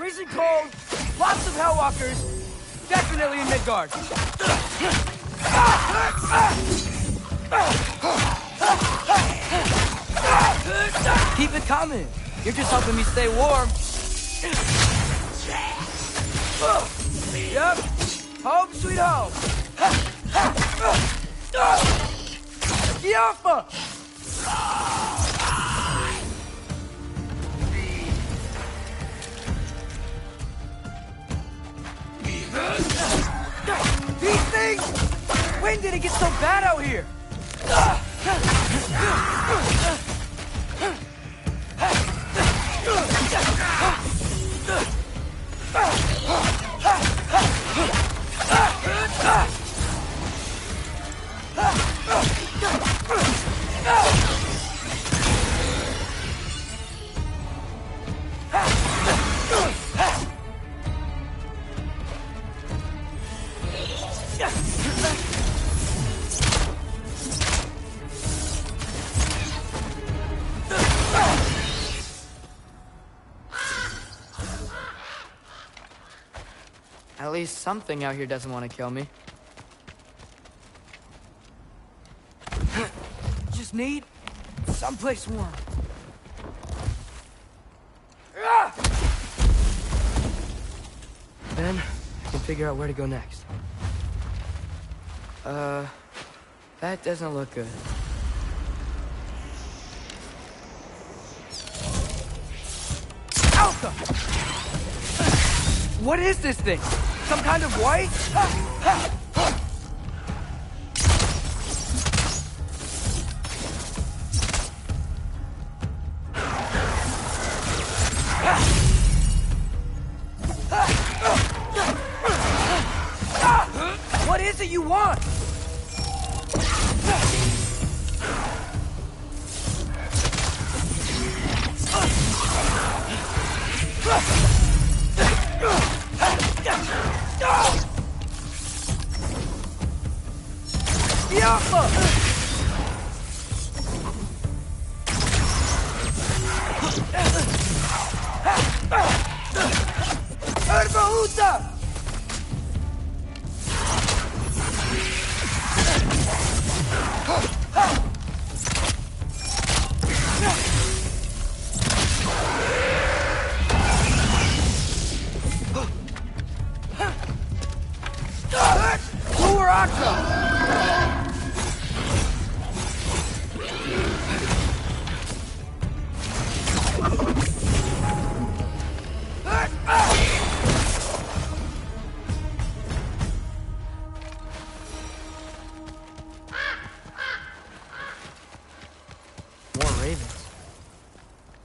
freezing cold, lots of Hellwalkers, definitely in Midgard. Keep it coming. You're just helping me stay warm. Yep. Home sweet home. Yaffa! These things! When did it get so bad out here? At least something out here doesn't want to kill me. Just need someplace warm. Then I can figure out where to go next. That doesn't look good. Alpha! What is this thing? Some kind of white? What is it you want?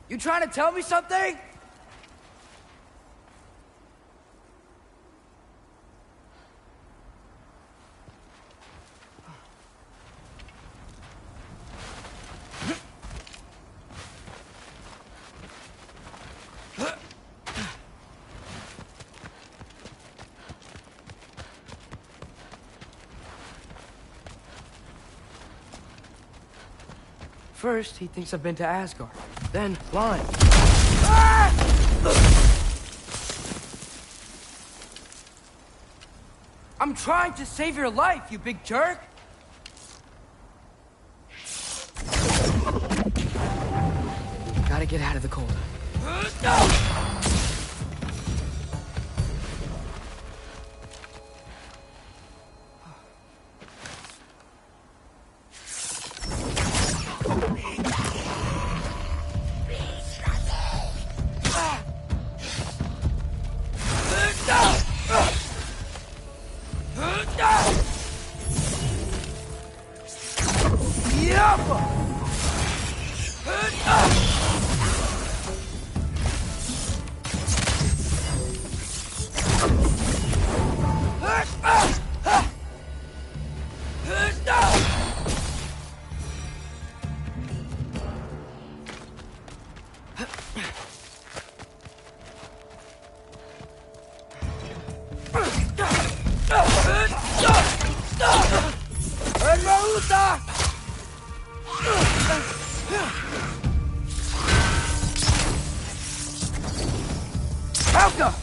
You trying to tell me something? First, he thinks I've been to Asgard. Then, blind. Ah! I'm trying to save your life, you big jerk! Gotta get out of the cold. Helga!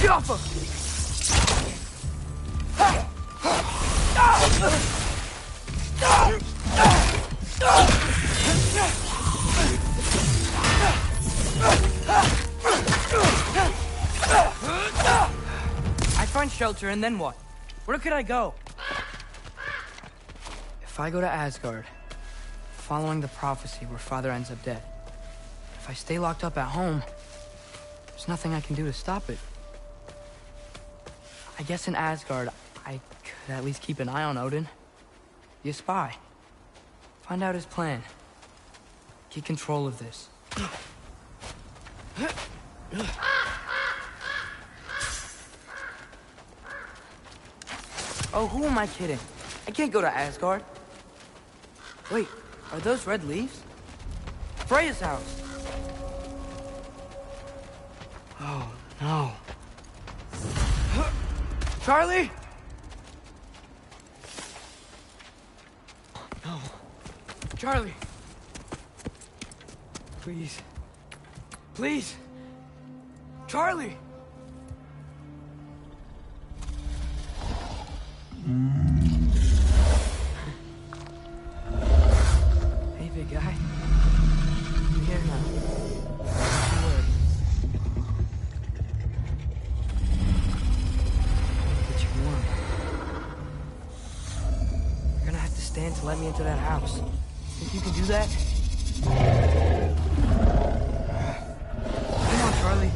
Get off him! I find shelter and then what? Where could I go? If I go to Asgard, following the prophecy where Father ends up dead, if I stay locked up at home, there's nothing I can do to stop it. I guess in Asgard, I could at least keep an eye on Odin. Be a spy. Find out his plan. Get control of this. Oh, who am I kidding? I can't go to Asgard. Wait, are those red leaves? Freya's house. Oh, no. Charlie? No. Charlie. Please. Please. Charlie. Hey, big guy. I'm here now. Don't worry. Get you warm. You're gonna have to stand to let me into that house. Think you can do that? Come on, Charlie.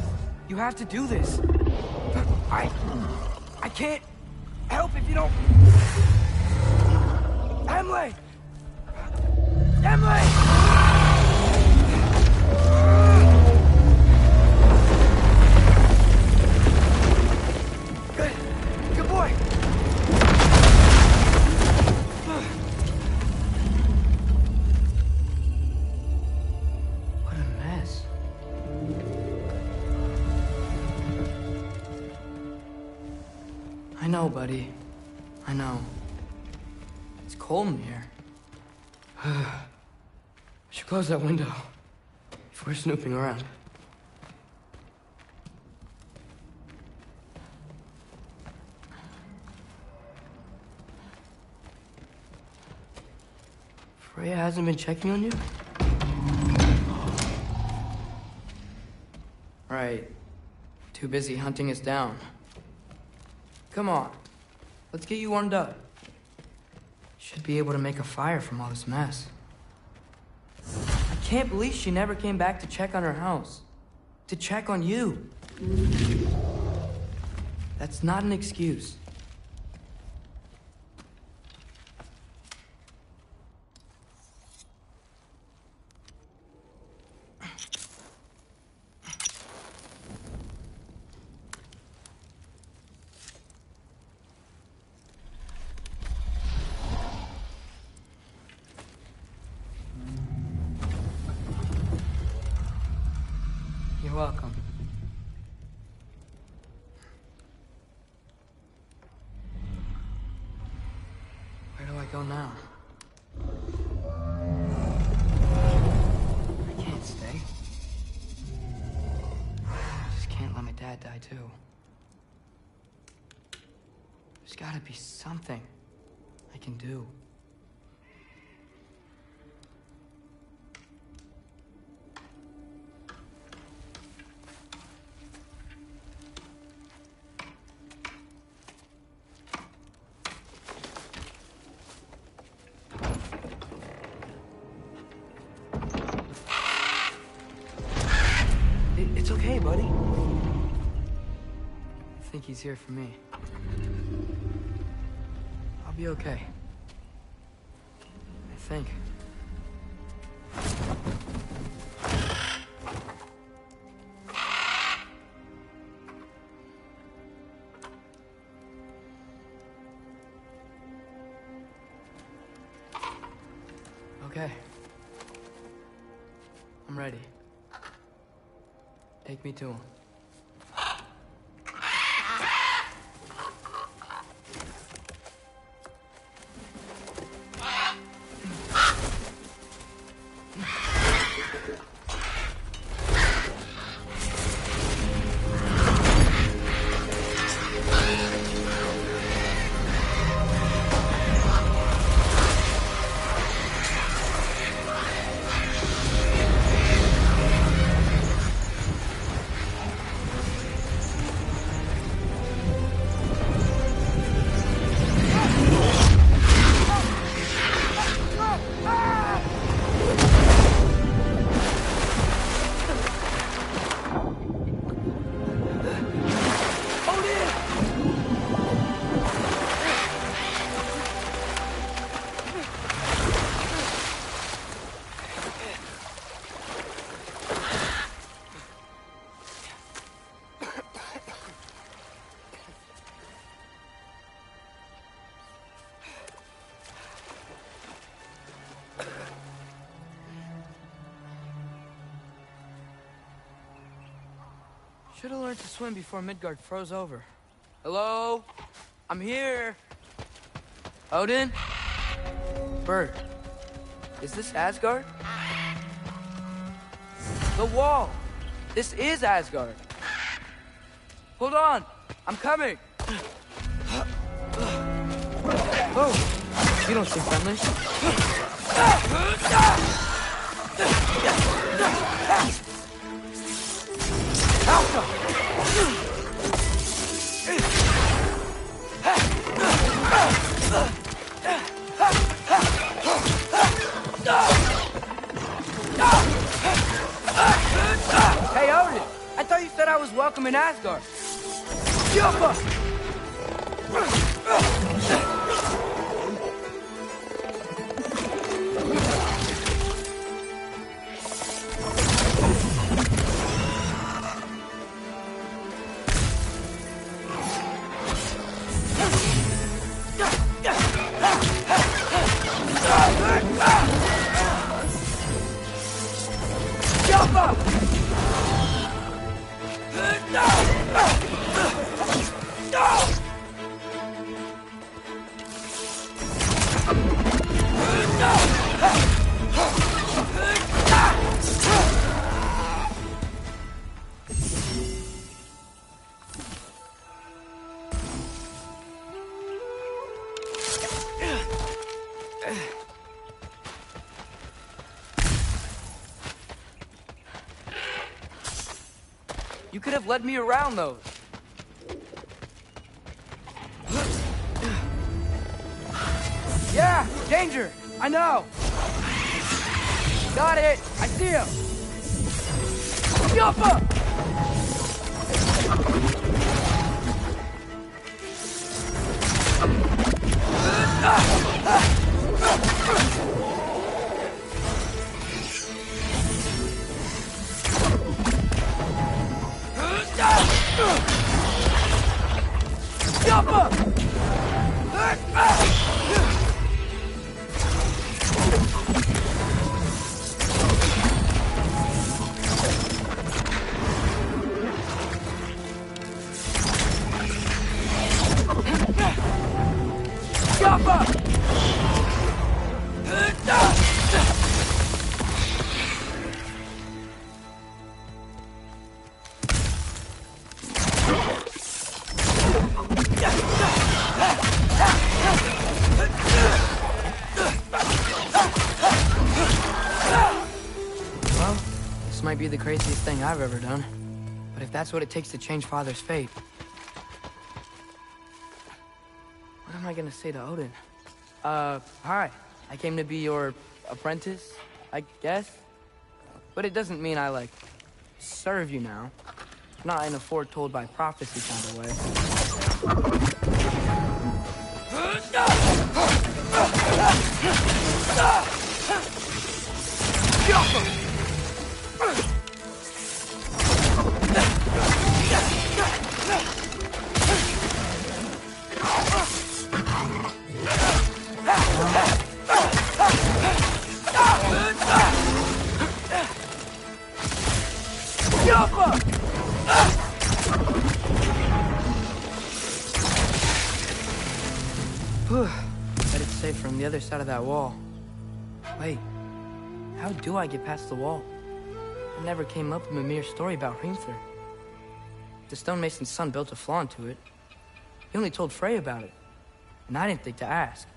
You have to do this. I can't help if you don't... Emily! Emily! Good boy! What a mess. I know, buddy. I know. It's cold in here. I should close that window if we're snooping around. Freya hasn't been checking on you? Right. Too busy hunting us down. Come on. Let's get you warmed up. Should be able to make a fire from all this mess. I can't believe she never came back to check on her house. To check on you. That's not an excuse. You're welcome. Where do I go now? I can't stay. I just can't let my dad die too. There's gotta be something I can do. It's okay, buddy. I think he's here for me. I'll be okay. I think. Okay. I'm ready. Take me to him. Should have learned to swim before Midgard froze over. Hello? I'm here. Odin? Bird. Is this Asgard? The wall. This is Asgard. Hold on. I'm coming. Oh, you don't seem friendly. Alpha! Hey, Odin! I thought you said I was welcome in Asgard. Alpha! You could have led me around those. Yeah, danger! I know! Got it! I see him! Yoppa! Yoppa! Might be the craziest thing I've ever done. But if that's what it takes to change Father's fate, what am I gonna say to Odin? Hi. I came to be your apprentice, I guess. But it doesn't mean I, like, serve you now. Not in a foretold by prophecy kind of way. Whew. Bet it's safe from the other side of that wall. Wait, how do I get past the wall? I never came up with Mimir's story about Hrimthur. The stonemason's son built a flaw into it. He only told Frey about it, and I didn't think to ask.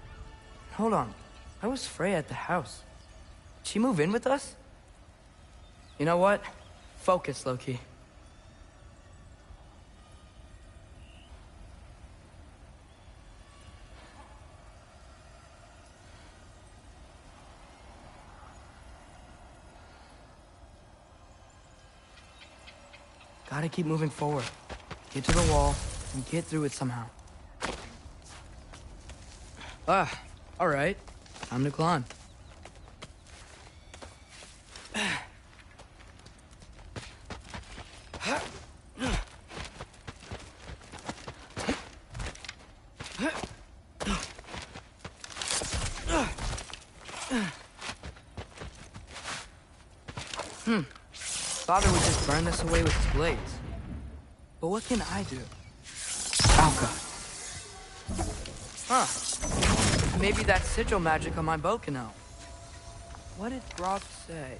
Hold on, why was Frey at the house? Did she move in with us? You know what? Focus, Loki. Gotta keep moving forward. Get to the wall, and get through it somehow. Ah, alright. Time to climb. Father would just burn this away with his blades. But what can I do? Alka. Huh. Maybe that sigil magic on my bow can help. What did Groth say?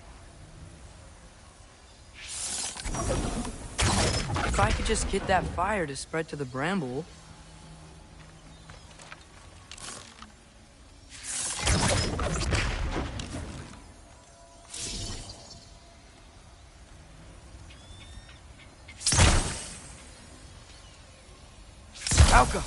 If I could just get that fire to spread to the bramble... Alka!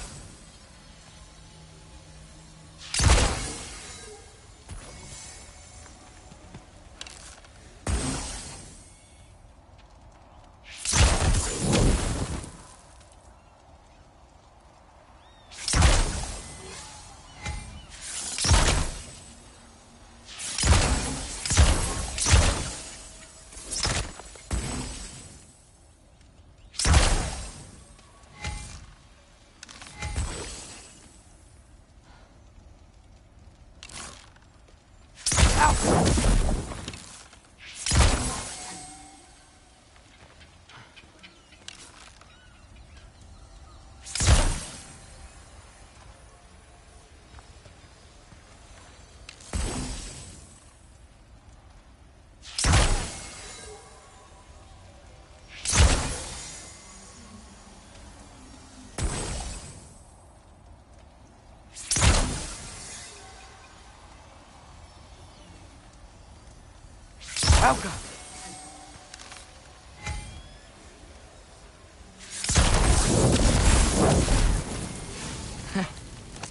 Alka!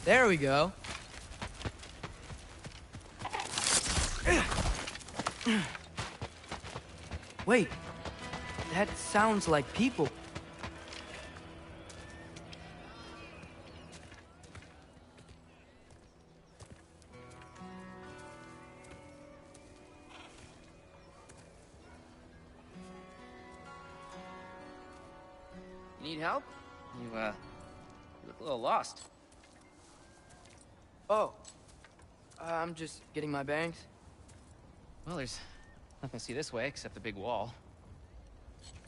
There we go. Wait, that sounds like people. Need help? You look a little lost. Oh, I'm just getting my bearings. Well, there's nothing to see this way except the big wall.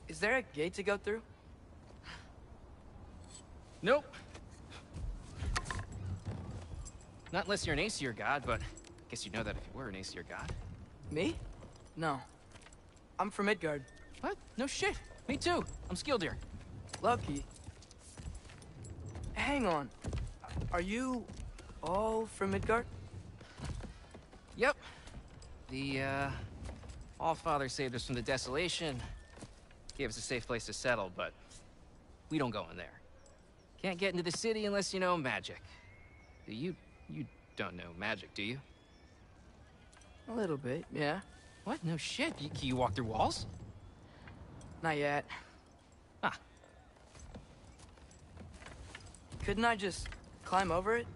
Is there a gate to go through? Nope. Not unless you're an Aesir god, but I guess you'd know that if you were an Aesir god. Me? No. I'm from Midgard. What? No shit. Me too. I'm skilled here. Lucky. Hang on. Are you all from Midgard? Yep. The, Allfather saved us from the desolation. Gave us a safe place to settle, but we don't go in there. Can't get into the city unless you know magic. You don't know magic, do you? A little bit, yeah. What? No shit. Can you walk through walls? Not yet. Ah. Couldn't I just climb over it?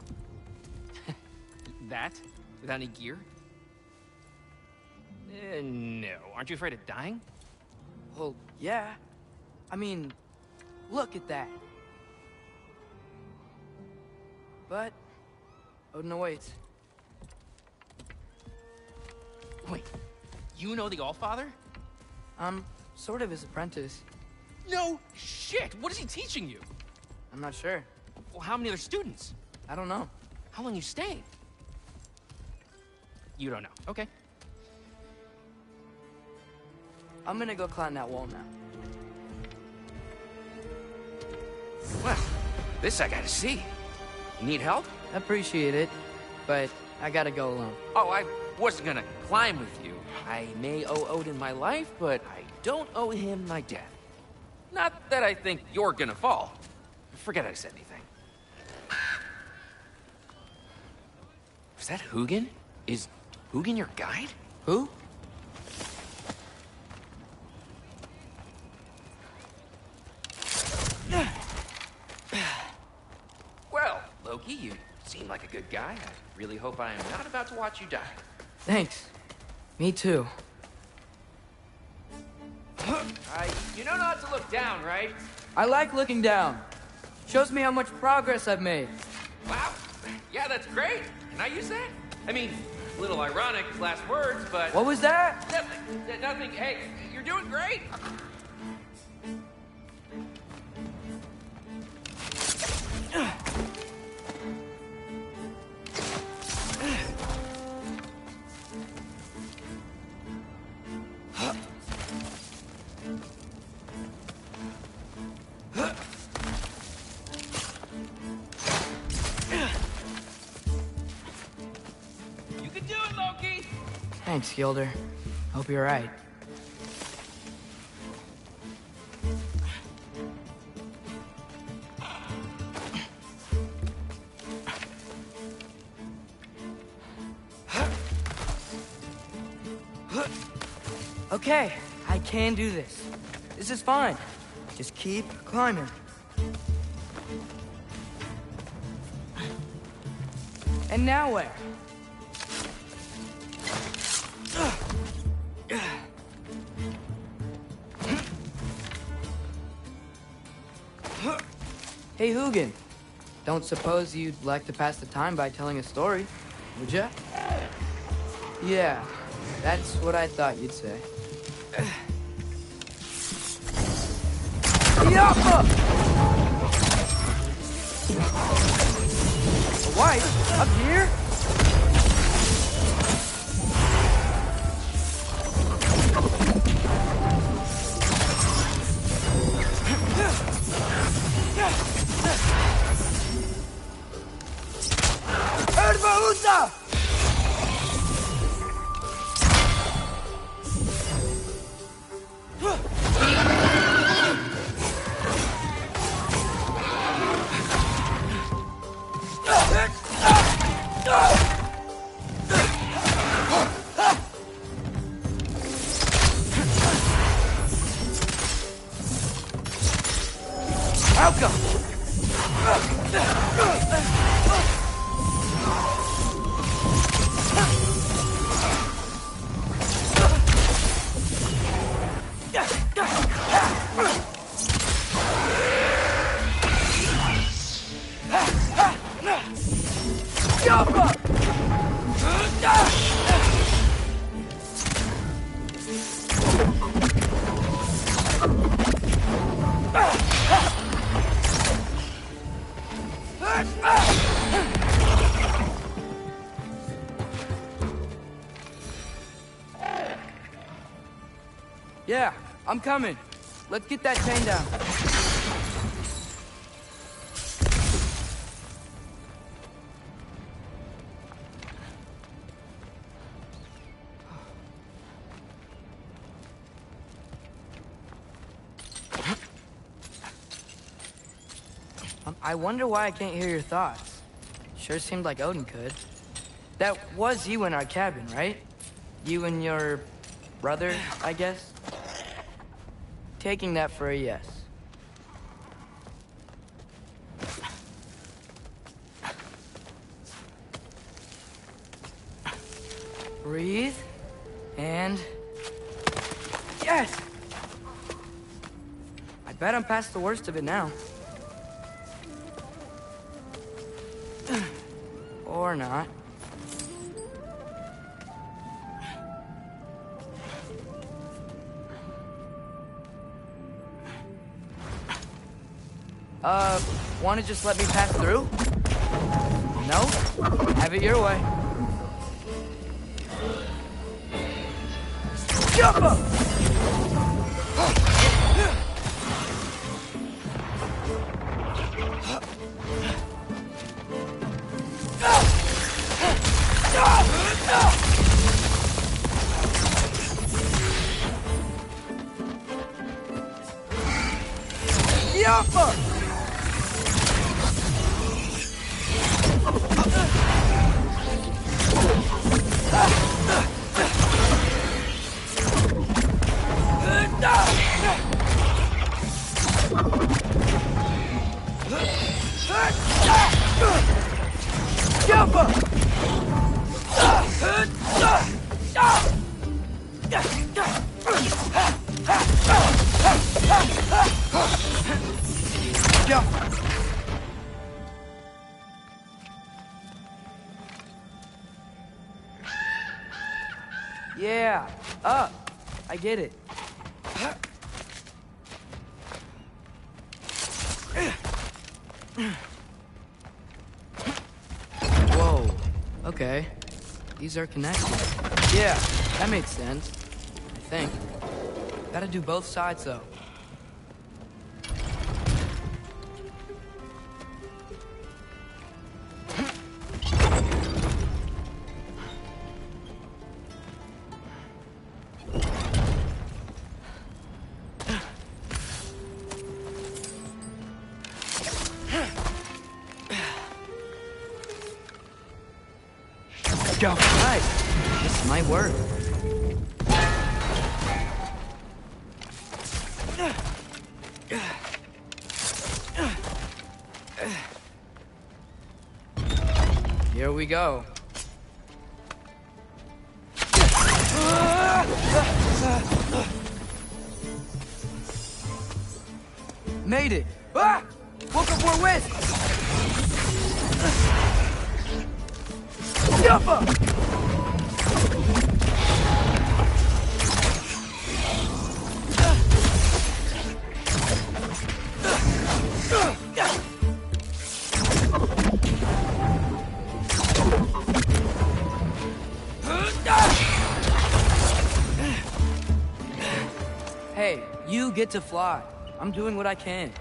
That? Without any gear? No. Aren't you afraid of dying? Well, yeah. I mean, look at that. But Odin awaits. Wait, you know the Allfather? I'm sort of his apprentice. No shit! What is he teaching you? I'm not sure. Well, how many other students? I don't know. How long you staying? You don't know. Okay. I'm gonna go climb that wall now. Well, this I gotta see. You need help? Appreciate it, but I gotta go alone. Oh, I wasn't gonna climb with you. I may owe Odin my life, but I don't owe him my death. Not that I think you're gonna fall. Forget I said anything. Is that Hugin? Is Hugin your guide? Who? Well, Loki, you seem like a good guy. I really hope I am not about to watch you die. Thanks. Me too. You know not to look down, right? I like looking down. Shows me how much progress I've made. Wow. Yeah, that's great. Can I use that? I mean, a little ironic, last words, but... What was that? Nothing. Nothing. Hey, you're doing great. You can do it, Loki. Thanks, Gilder. Hope you're right. Okay, I can do this. This is fine. Just keep climbing. And now where? Hey, Hugin. Don't suppose you'd like to pass the time by telling a story, would ya? Yeah, that's what I thought you'd say. Yappa! A wife? Up here? Erbaúza! I'll go. Yeah, I'm coming. Let's get that chain down. I wonder why I can't hear your thoughts. Sure seemed like Odin could. That was you in our cabin, right? You and your brother, I guess? Taking that for a yes. Breathe, and... Yes! I bet I'm past the worst of it now. Or not. wanna just let me pass through? No? Have it your way. Jump up! Yappa! Yeah, up. I get it. Whoa. Okay. These are connected. Yeah, that makes sense. I think. Gotta do both sides, though. Go. Nice. This might work. Here we go. Made it. Ah! Woke up for a whisk. Jump up! Hey, you get to fly. I'm doing what I can.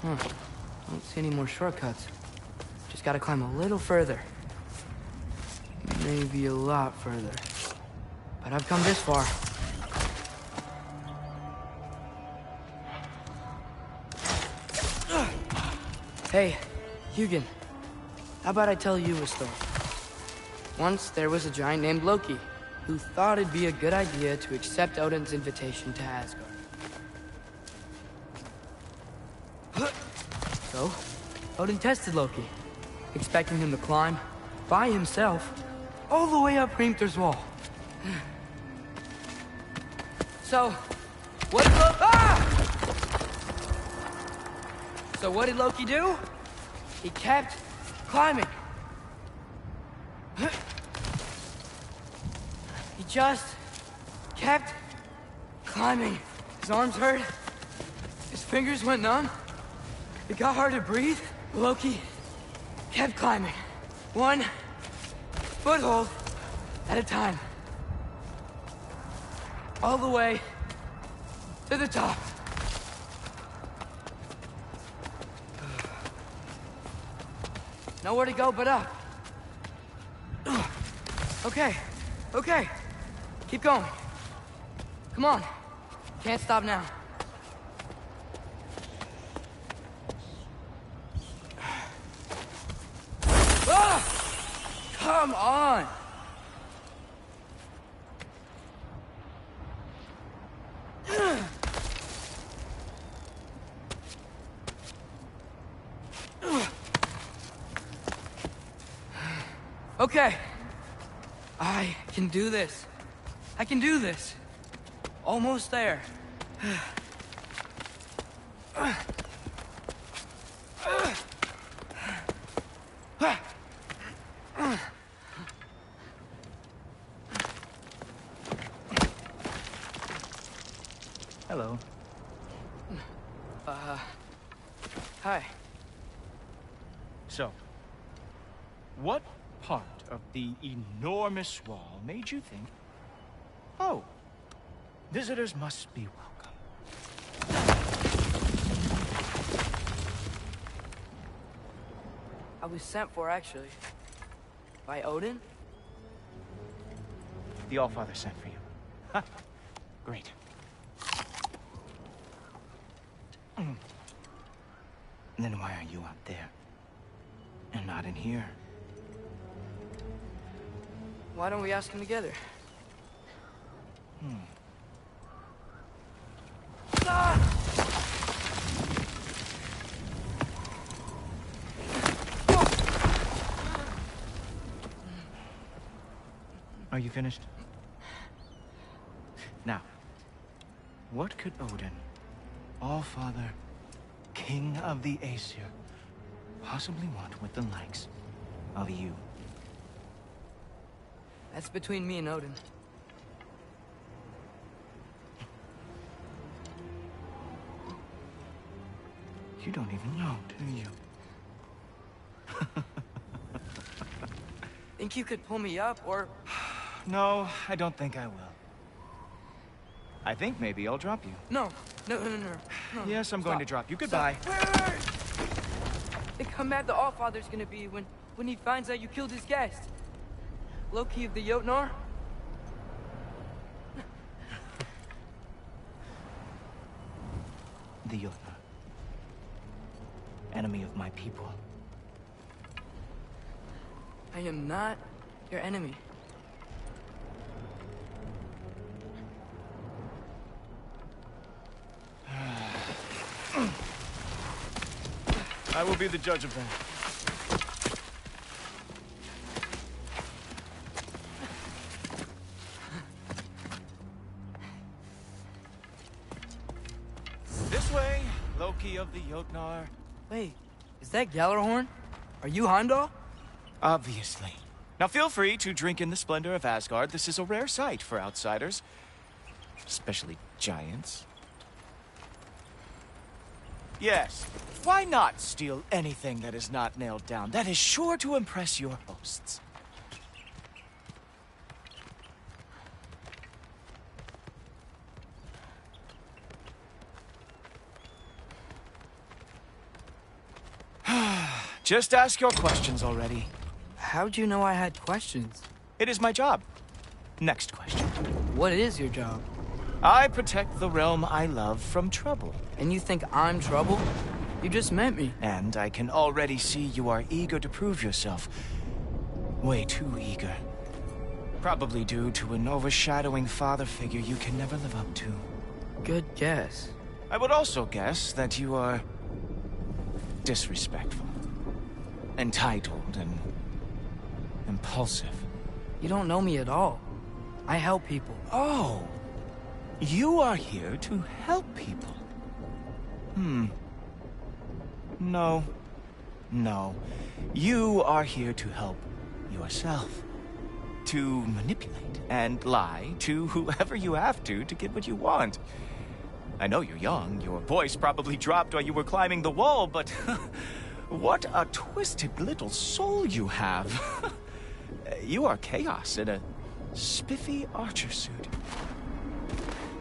Don't see any more shortcuts. Just gotta climb a little further. Maybe a lot further. But I've come this far. Hey, Hugin. How about I tell you a story? Once there was a giant named Loki who thought it'd be a good idea to accept Odin's invitation to Asgard. So, Odin tested Loki, expecting him to climb by himself all the way up Hrimthur's wall. So, what did So what did Loki do? He kept climbing. He just kept climbing. His arms hurt. His fingers went numb. It got hard to breathe. Loki kept climbing. One foothold at a time. All the way to the top. Nowhere to go but up. Okay, okay. Keep going. Come on. Can't stop now. Come on! Okay. I can do this. I can do this. Almost there. So, what part of the enormous wall made you think, oh, visitors must be welcome? I was sent for, actually. By Odin? The Allfather sent for you. Ha! Great. Then why are you out there? And not in here? Why don't we ask him together? Are you finished? Now, what could Odin, Allfather, King of the Aesir, possibly want with the likes of you? That's between me and Odin. You don't even know, do you? Think you could pull me up, or... No, I don't think I will. I think maybe I'll drop you. No. Yes, I'm going to drop you. Goodbye. Wait. Think how mad the Allfather's gonna be when he finds out you killed his guest. Loki of the Jotnar? The Jotnar. Enemy of my people. I am not your enemy. I will be the judge of that. This way, Loki of the Jotnar. Wait, is that Gjallarhorn? Are you Heimdall? Obviously. Now feel free to drink in the splendor of Asgard. This is a rare sight for outsiders. Especially giants. Yes, why not steal anything that is not nailed down? That is sure to impress your hosts. Just ask your questions already. How'd you know I had questions? It is my job. Next question. What is your job? I protect the realm I love from trouble. And you think I'm trouble? You just met me. And I can already see you are eager to prove yourself. Way too eager. Probably due to an overshadowing father figure you can never live up to. Good guess. I would also guess that you are disrespectful, entitled, and impulsive. You don't know me at all. I help people. Oh, you are here to help people. No. You are here to help yourself. To manipulate and lie to whoever you have to get what you want. I know you're young. Your voice probably dropped while you were climbing the wall, but what a twisted little soul you have. You are chaos in a spiffy archer suit.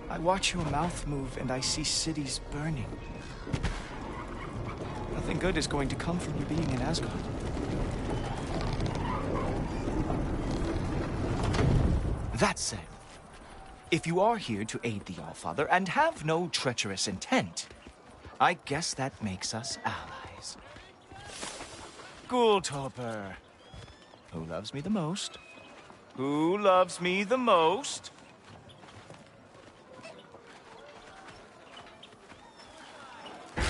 I watch your mouth move and I see cities burning. Nothing good is going to come from you being in Asgard. That said, if you are here to aid the Allfather and have no treacherous intent, I guess that makes us allies. Ghoultoper. Who loves me the most? Who loves me the most?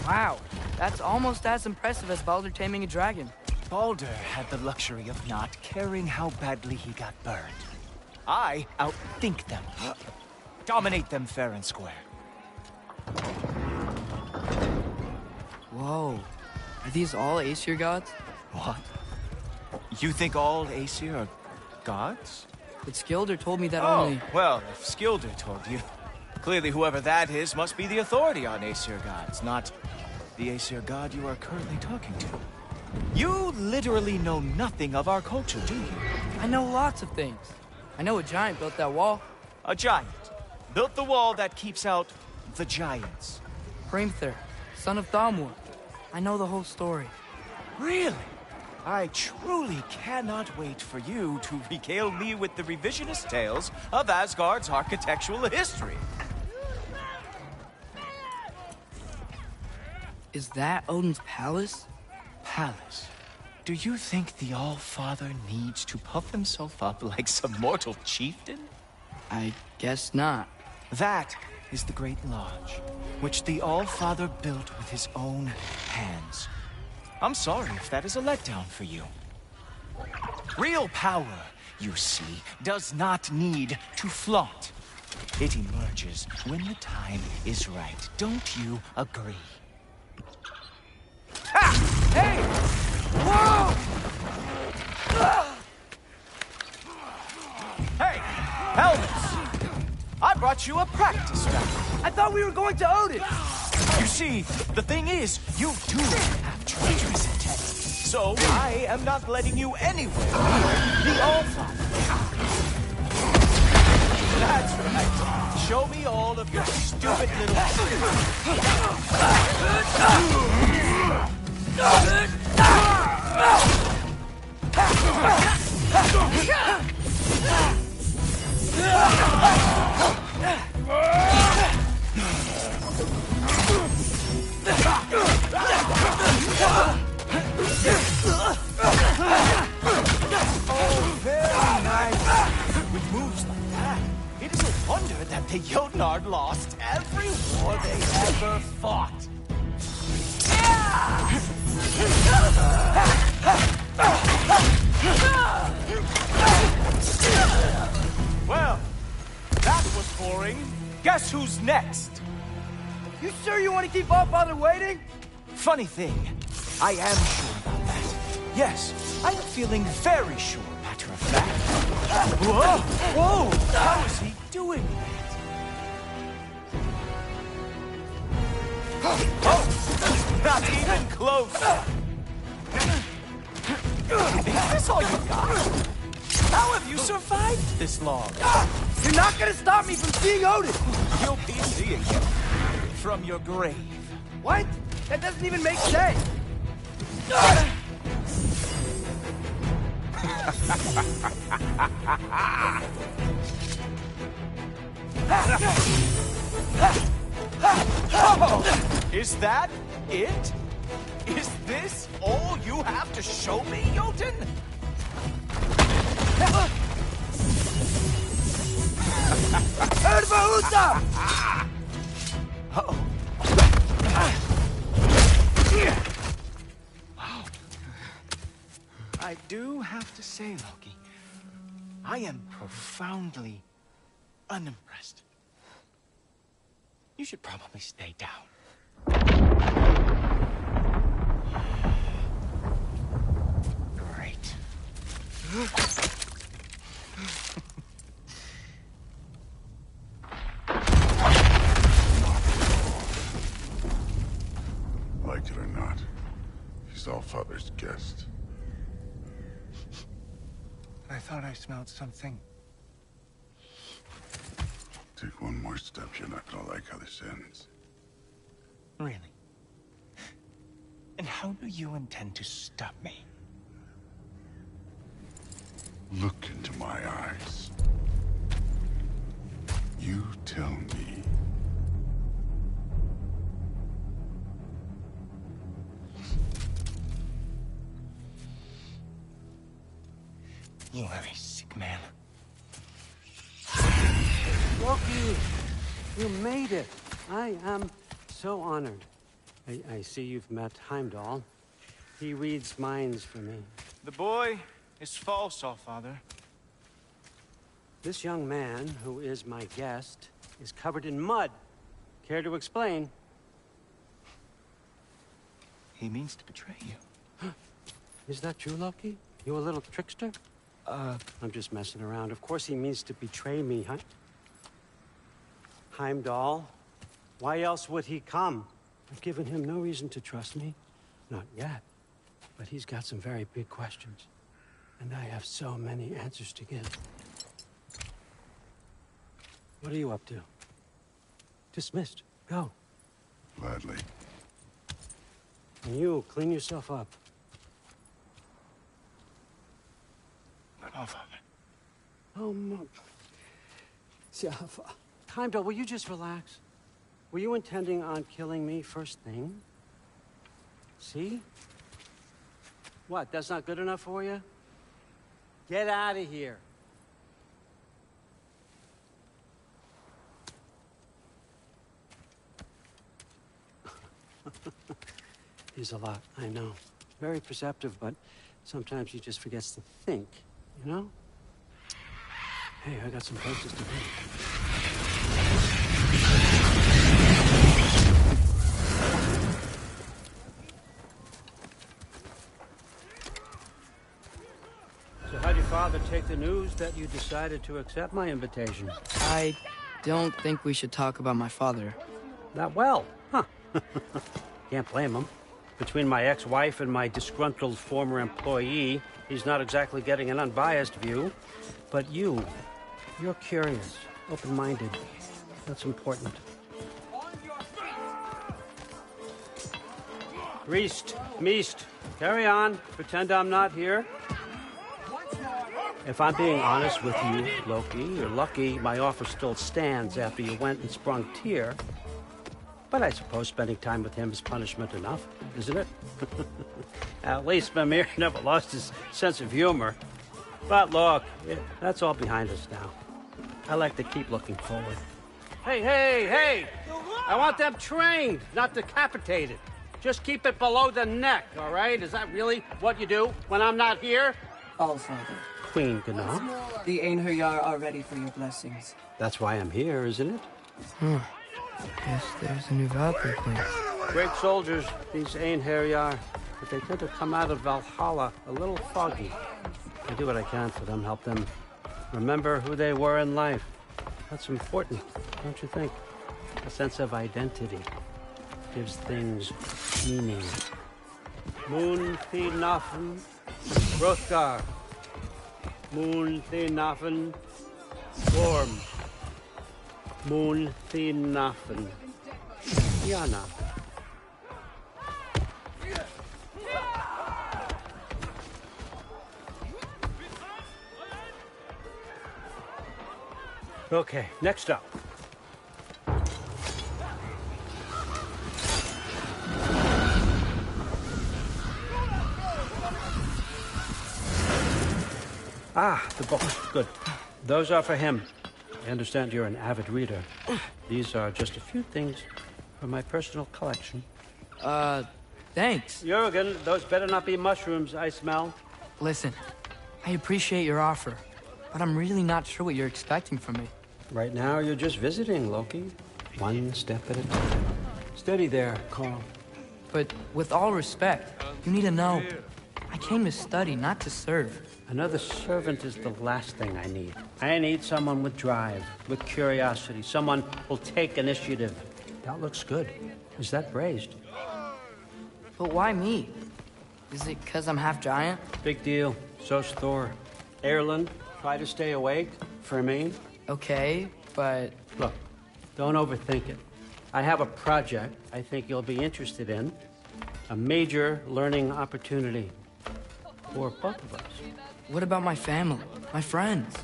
Wow, that's almost as impressive as Baldur taming a dragon. Baldur had the luxury of not caring how badly he got burned. I outthink them. Dominate them fair and square. Whoa, are these all Aesir gods? What? You think all Aesir are gods? But Skilder told me that Oh, only... well, if Skilder told you, clearly whoever that is must be the authority on Aesir gods, not the Aesir god you are currently talking to. You literally know nothing of our culture, do you? I know lots of things. I know a giant built that wall. A giant built the wall that keeps out the giants. Hrimthur, son of Thamur. I know the whole story. Really? I truly cannot wait for you to regale me with the revisionist tales of Asgard's architectural history. Is that Odin's palace? Palace? Do you think the All-Father needs to puff himself up like some mortal chieftain? I guess not. That is the Great Lodge, which the All-Father built with his own hands. I'm sorry if that is a letdown for you. Real power, you see, does not need to flaunt. It emerges when the time is right. Don't you agree? Ha! Hey! Whoa! Hey! Helmets! I brought you a practice round. I thought we were going to Odin! You see, the thing is, you do have treacherous intent. So I am not letting you anywhere near the All-Father. That's right. Show me all of your stupid little Oh, very nice. With moves like that, it is a wonder that the Jotnard lost every war they ever fought. Well, that was boring. Guess who's next? You sure you want to keep All-Father waiting? Funny thing, I am sure about that. Yes, I'm feeling very sure, matter of fact. Whoa! Whoa! How is he doing that? Oh! Not even close! Is this all you got? How have you survived this long? You're not gonna stop me from seeing Odin! You'll be seeing him from your grave. What? That doesn't even make sense! Oh, is that it? Is this all you have to show me, Jotun? Uh-oh. Wow. I do have to say, Loki, I am profoundly unimpressed. You should probably stay down. Great. Like it or not, he's All-Father's guest. I thought I smelled something. Take one more step, you're not gonna like how this ends. Really? And how do you intend to stop me? Look into my eyes. You tell me. You are a sick man. Loki, you made it. I am so honored. I see you've met Heimdall. He reads minds for me. The boy is false, All-Father. This young man, who is my guest, is covered in mud. Care to explain? He means to betray you. Is that true, Loki? You a little trickster? I'm just messing around. Of course he means to betray me, huh? Heimdall, why else would he come? I've given him no reason to trust me. Not yet. But he's got some very big questions. And I have so many answers to give. What are you up to? Dismissed. Go. Gladly. And you, clean yourself up. Oh, Father. Oh, no. Heimdall, will you just relax? Were you intending on killing me first thing? See? What, that's not good enough for you? Get out of here. He's a lot, I know. Very perceptive, but sometimes he just forgets to think, you know? Hey, I got some places to be. So how'd your father take the news that you decided to accept my invitation? I don't think we should talk about my father. Not well, huh? Can't blame him. Between my ex-wife and my disgruntled former employee, he's not exactly getting an unbiased view. But you're curious, open-minded. That's important. Priest, Meest, carry on. Pretend I'm not here. If I'm being honest with you, Loki, you're lucky my offer still stands after you went and sprung Tyr. But I suppose spending time with him is punishment enough, isn't it? At least Mimir never lost his sense of humor. But look, that's all behind us now. I like to keep looking forward. Hey! I want them trained, not decapitated. Just keep it below the neck, all right? Is that really what you do when I'm not here? All, Father. Queen Gná. The Einherjar are ready for your blessings. That's why I'm here, isn't it? Yes, there's a new Valkyrie Queen. Great soldiers, these Einherjar. But they tend to come out of Valhalla a little foggy. I do what I can for them, help them remember who they were in life. That's important, don't you think? A sense of identity gives things meaning. Moon Thinafen, Hrothgar. Moon Thinafen, Worm. Moon Thinafen, Yana. Okay, next up. The books. Good. Those are for him. I understand you're an avid reader. These are just a few things from my personal collection. Thanks. Jurgen, those better not be mushrooms I smell. Listen, I appreciate your offer, but I'm really not sure what you're expecting from me. Right now, you're just visiting, Loki. One step at a time. Steady there, Carl. But with all respect, you need to know, I came to study, not to serve. Another servant is the last thing I need. I need someone with drive, with curiosity, someone who'll take initiative. That looks good. Is that braised? But why me? Is it because I'm half giant? Big deal. So's Thor. Erland, try to stay awake for me. Okay, but... Look, don't overthink it. I have a project I think you'll be interested in. A major learning opportunity for both of us. What about my family? My friends?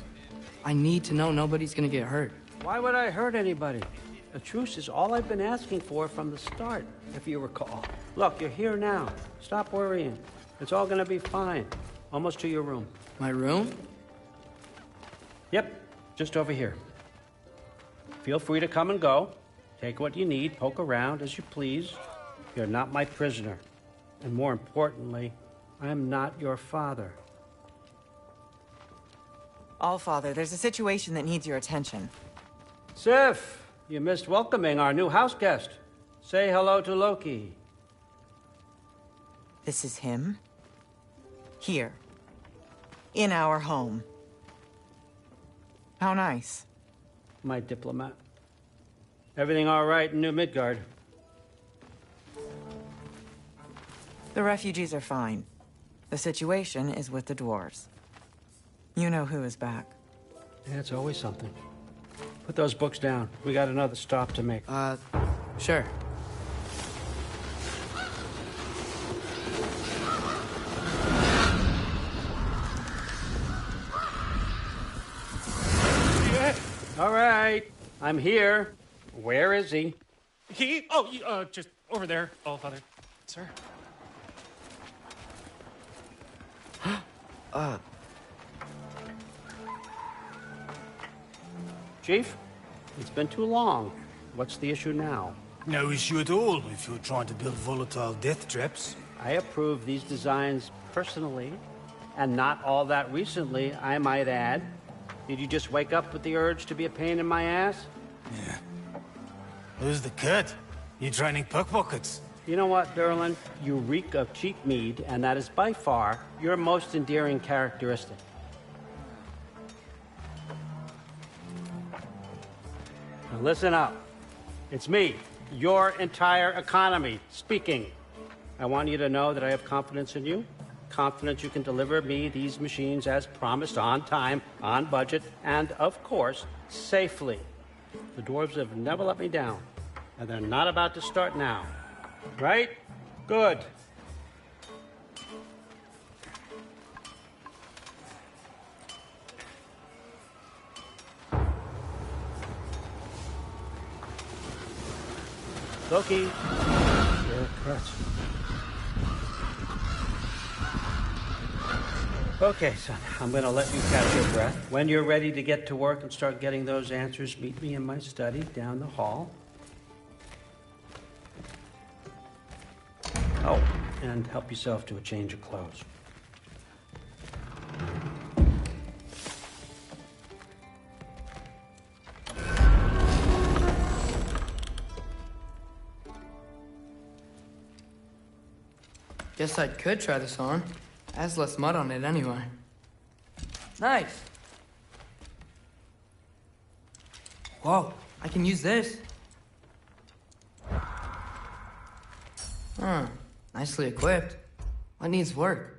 I need to know nobody's gonna get hurt. Why would I hurt anybody? A truce is all I've been asking for from the start, if you recall. Look, you're here now. Stop worrying. It's all gonna be fine. Almost to your room. My room? Yep, just over here. Feel free to come and go. Take what you need, poke around as you please. You're not my prisoner. And more importantly, I'm not your father. All, Father, there's a situation that needs your attention. Sif, you missed welcoming our new house guest. Say hello to Loki. This is him? Here. In our home. How nice. My diplomat. Everything all right in New Midgard? The refugees are fine. The situation is with the dwarves. You know who is back. Yeah, it's always something. Put those books down. We got another stop to make. Sure. All right, I'm here. Where is he? Just over there, Allfather. Sir. Chief, it's been too long. What's the issue now? No issue at all if you're trying to build volatile death traps. I approve these designs personally, and not all that recently, I might add. Did you just wake up with the urge to be a pain in my ass? Yeah. Who's the cut? You training pickpockets? You know what, Derlin? You reek of cheap mead, and that is by far your most endearing characteristic. Now listen up. It's me, your entire economy, speaking. I want you to know that I have confidence in you. Confidence you can deliver me these machines as promised, on time, on budget, and, of course, safely. The dwarves have never let me down, and they're not about to start now. Right? Good. Loki, you're a crutch. Okay, son, I'm gonna let you catch your breath. When you're ready to get to work and start getting those answers, meet me in my study down the hall. Oh, and help yourself to a change of clothes. Guess I could try this on. It has less mud on it anyway. Nice. Whoa, I can use this. Huh, nicely equipped. What needs work?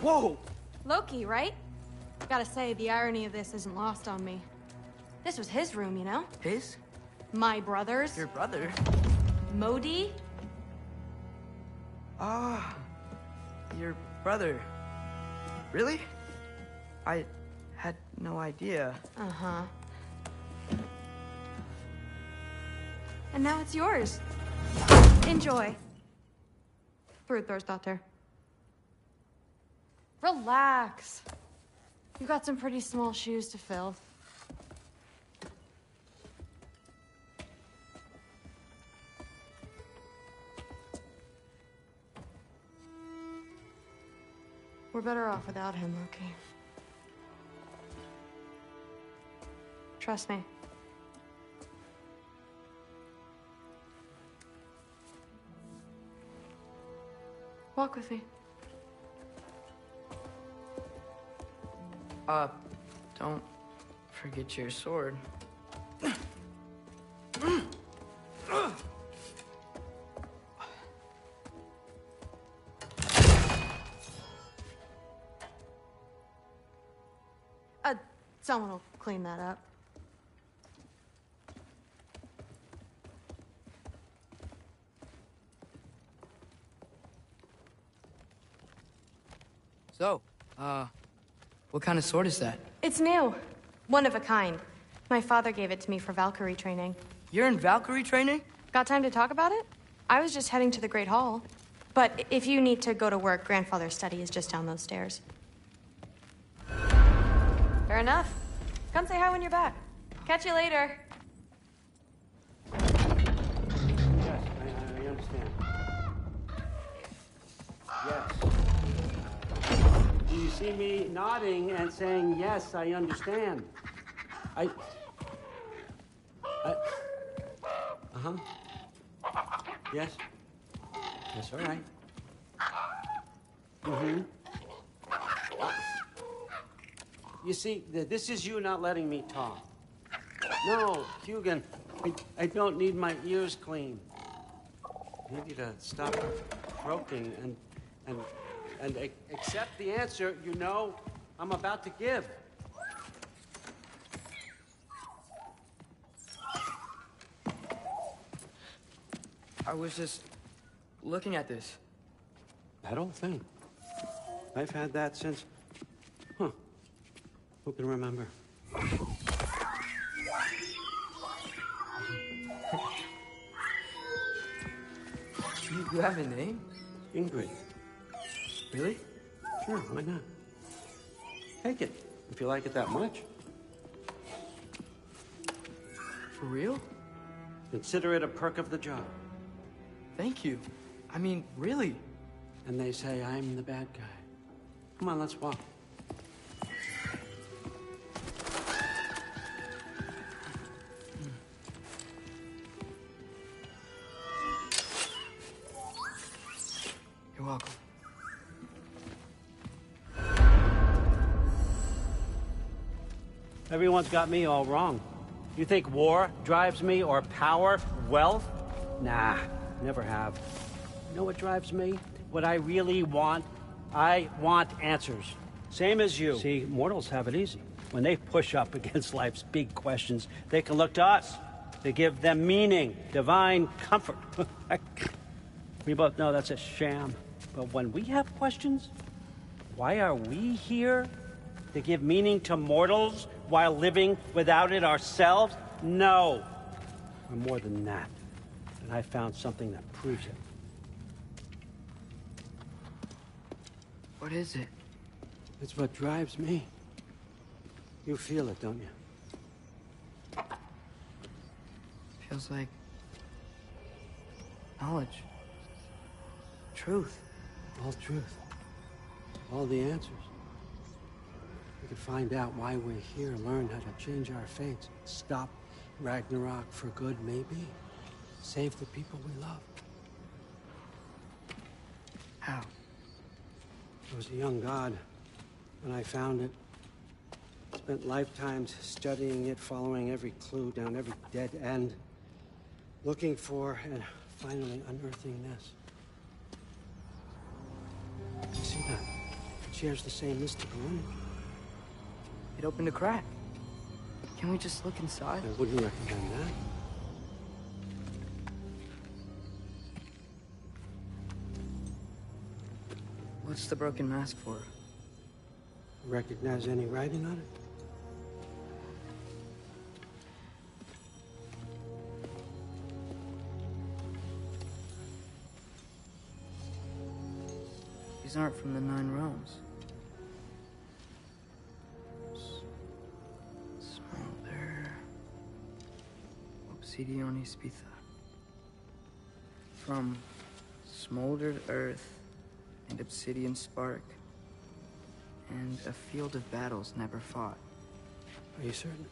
Whoa! Loki, right? Gotta say, the irony of this isn't lost on me. This was his room, you know? His? My brother's. Your brother? Modi? Ah, your brother. Really? I had no idea. Uh-huh. And now it's yours. Enjoy. Daughter. Relax. You got some pretty small shoes to fill. We're better off without him, Loki. Trust me. Walk with me. Don't forget your sword. Someone will clean that up. So, what kind of sword is that? It's new. One of a kind. My father gave it to me for Valkyrie training. You're in Valkyrie training? Got time to talk about it? I was just heading to the Great Hall. But if you need to go to work, Grandfather's study is just down those stairs. Fair enough. Come say hi when you're back. Catch you later. Yes, I understand. Yes. Do you see me nodding and saying, yes, I understand? Uh-huh. Yes. That's all right. Mm-hmm. You see, this is you not letting me talk. No, Hugan, I don't need my ears cleaned. I need you to stop croaking and accept the answer you know I'm about to give. I was just looking at this. That old thing. I've had that since... Huh. Who can remember? You have a name? Ingrid. Really? Sure, why not? Take it, if you like it that much. For real? Consider it a perk of the job. Thank you. I mean, really. And they say I'm the bad guy. Come on, let's walk. You're welcome. Everyone's got me all wrong. You think war drives me, or power, wealth? Nah, never have. You know what drives me? What I really want? I want answers. Same as you. See, mortals have it easy. When they push up against life's big questions, they can look to us. They give them meaning, divine comfort. We both know that's a sham. But when we have questions, why are we here? To give meaning to mortals while living without it ourselves? No. We're more than that. And I found something that proves it. What is it? It's what drives me. You feel it, don't you? Feels like knowledge. Truth. All truth. All the answers. We could find out why we're here, learn how to change our fates, stop Ragnarok for good, maybe. Save the people we love. How? I was a young god when I found it. Spent lifetimes studying it, following every clue down every dead end, looking for and finally unearthing this. You see that? It shares the same mystical energy. It opened a crack. Can we just look inside? I wouldn't recommend that. What's the broken mask for? Recognize any writing on it? These aren't from the 9 realms. Smolder. Obsidione Spitha. From smoldered earth and obsidian spark, and a field of battles never fought. Are you certain?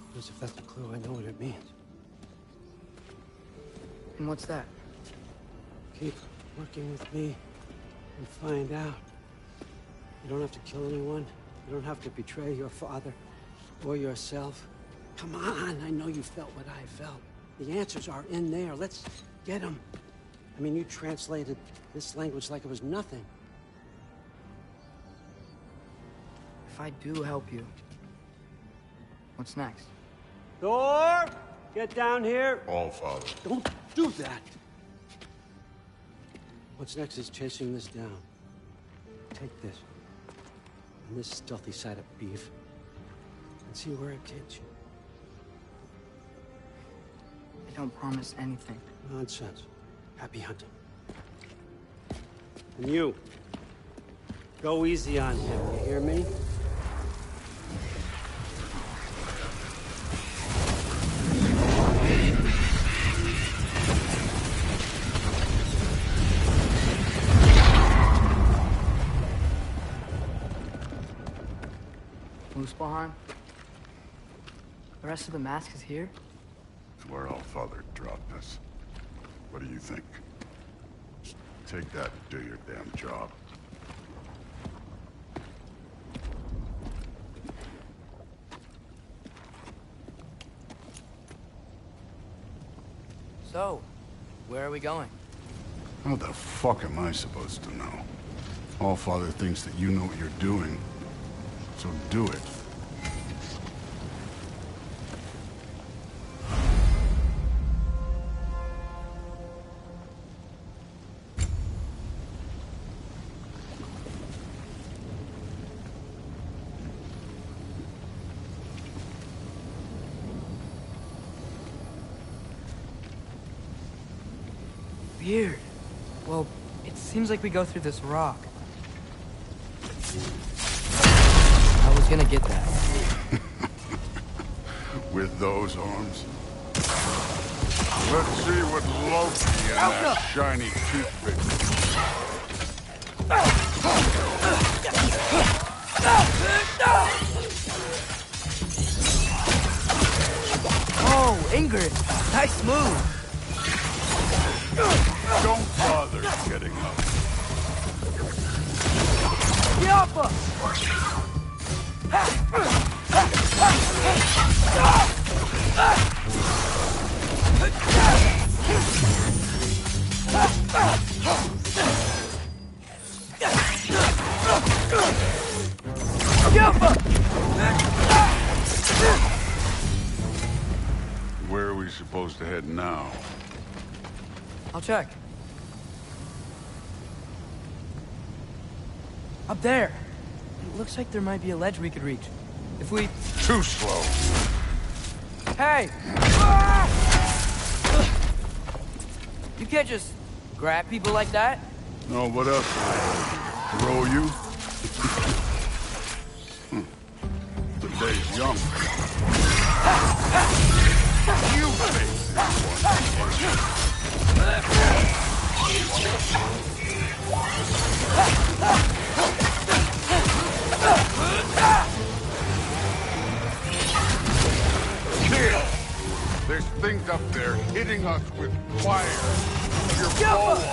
Because if that's a clue, I know what it means. And what's that? Keep working with me and find out. You don't have to kill anyone. You don't have to betray your father or yourself. Come on, I know you felt what I felt. The answers are in there. Let's get them. I mean, you translated this language like it was nothing. If I do help you, what's next? Thor! Get down here! All Father. Don't do that! What's next is chasing this down. Take this. And this stealthy side of beef. And see where it gets you. I don't promise anything. Nonsense. Happy hunting. And you. Go easy on him, you hear me? Muspelheim? The rest of the mask is here? It's where Allfather dropped us. What do you think? Just take that and do your damn job. So, where are we going? How the fuck am I supposed to know? Allfather thinks that you know what you're doing, so do it. Weird. Well, it seems like we go through this rock. I was gonna get that. With those arms? Let's see what Loki and that shiny toothpick. Oh, Ingrid! Nice move! Don't bother getting up. Yappa! Where are we supposed to head now? I'll check. Up there. It looks like there might be a ledge we could reach. If we... Too slow. Hey! You can't just grab people like that. No, what else can I do? Throw you? The day's young. You face this one. Here! There's things up there hitting us with fire. You're full already.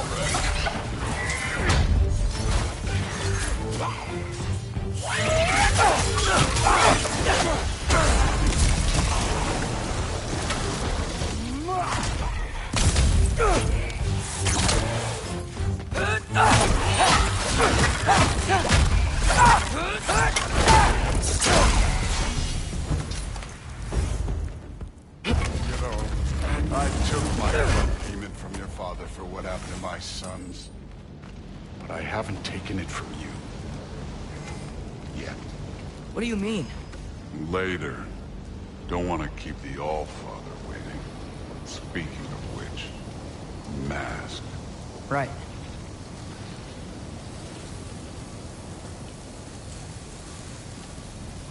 I took my payment from your father for what happened to my sons. But I haven't taken it from you. Yet. What do you mean? Later. Don't want to keep the Allfather waiting. Speaking of which, mask. Right.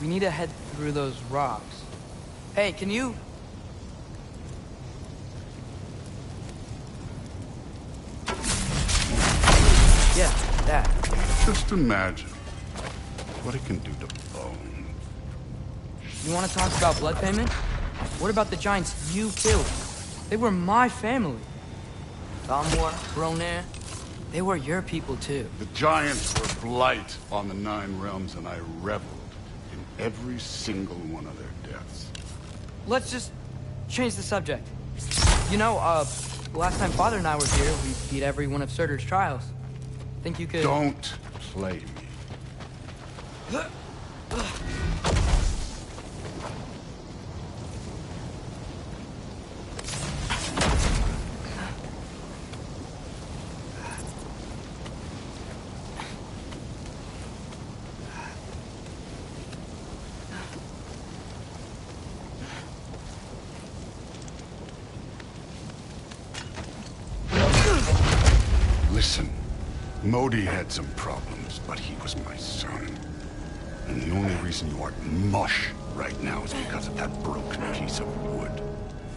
We need to head through those rocks. Hey, can you... Yeah, that. Just imagine what it can do to bone. You want to talk about blood payment? What about the giants you killed? They were my family. Thamor, Ronair, they were your people too. The giants were blight on the 9 realms, and I reveled in every single one of their deaths. Let's just change the subject. You know, last time Father and I were here, we beat every one of Surtur's trials. Think you could... Don't play me. Listen, Modi had some problems, but he was my son. And the only reason you aren't mush right now is because of that broken piece of wood.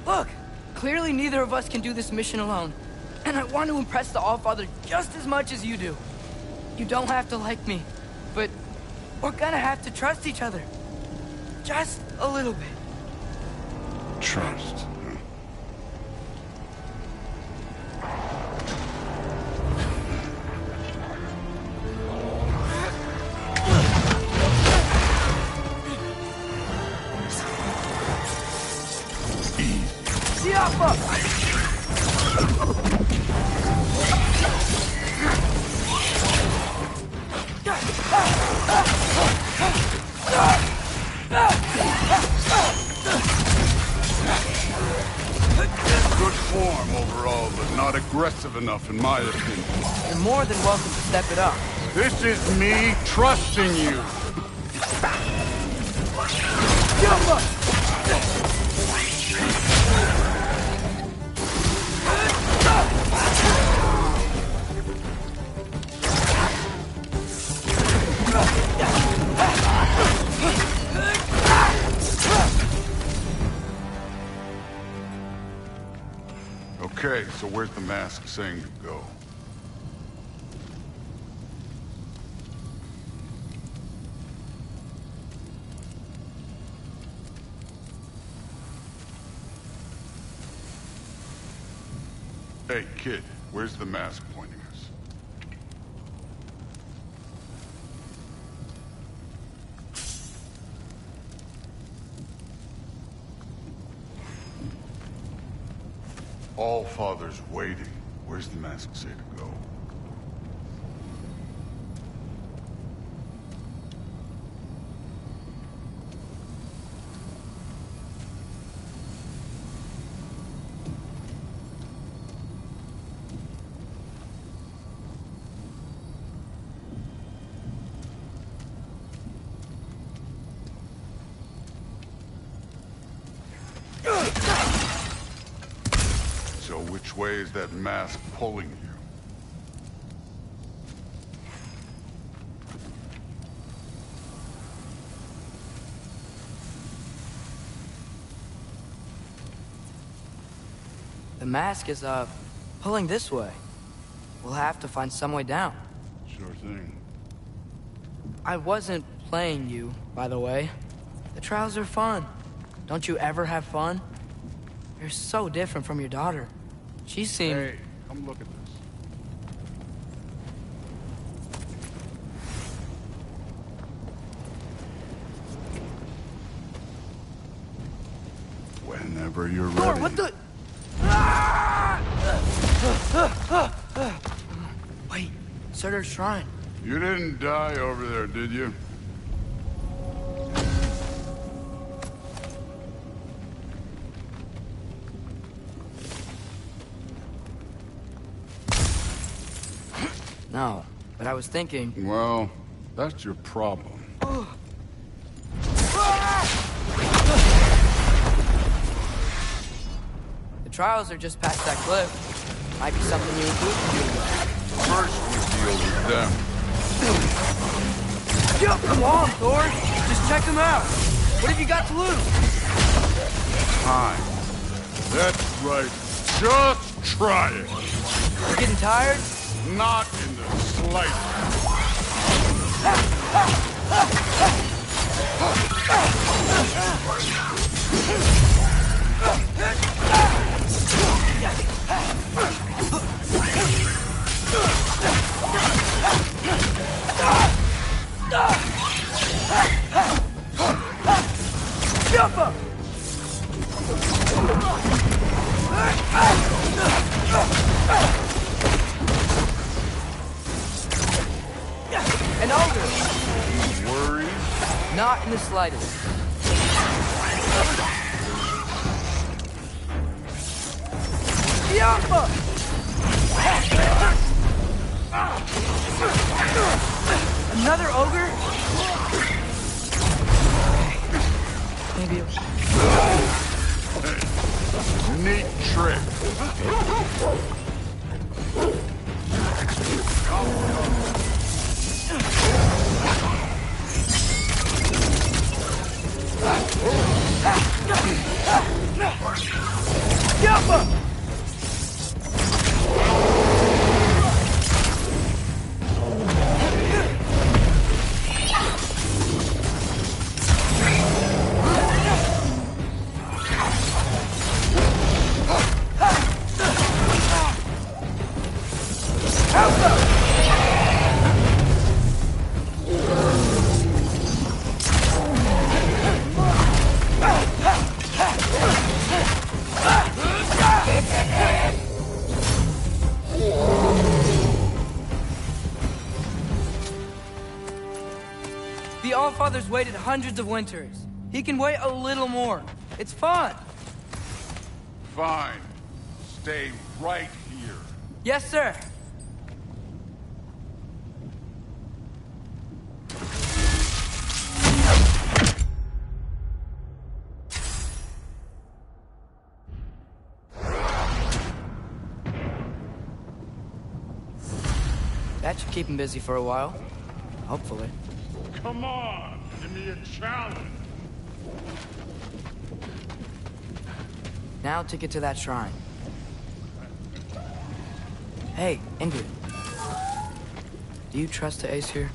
Look! Clearly neither of us can do this mission alone. And I want to impress the Allfather just as much as you do. You don't have to like me, but we're gonna have to trust each other. Just a little bit. Trust. Good form overall, but not aggressive enough in my opinion. You're more than welcome to step it up. This is me trusting you. Okay, so where's the mask saying to go? Hey, kid, where's the mask pointing us? Allfather's waiting. Where's the mask say to go? So which way is that mask pulling you? The mask is, pulling this way. We'll have to find some way down. Sure thing. I wasn't playing you, by the way. The trials are fun. Don't you ever have fun? You're so different from your daughter. She seemed... Hey, come look at this. Whenever you're ready. Thor, what the... Wait, Surtur's shrine. You didn't die over there, did you? No, but I was thinking... Well, that's your problem. The trials are just past that cliff. Might be something you and Blue can do together. First, we deal with them. Yo, come on, Thor! Just check them out! What have you got to lose? Time. That's right. Just try it. You getting tired? Not in the slightest. Jump up! An ogre! You worried? Not in the slightest. Yampa! Another ogre? Maybe it... Neat trick. Allfather's waited hundreds of winters. He can wait a little more. It's fun. Fine. Stay right here. Yes, sir. That should keep him busy for a while. Hopefully. Come on, give me a challenge. Now to get to that shrine. Hey, Ingrid. Do you trust the Ace here?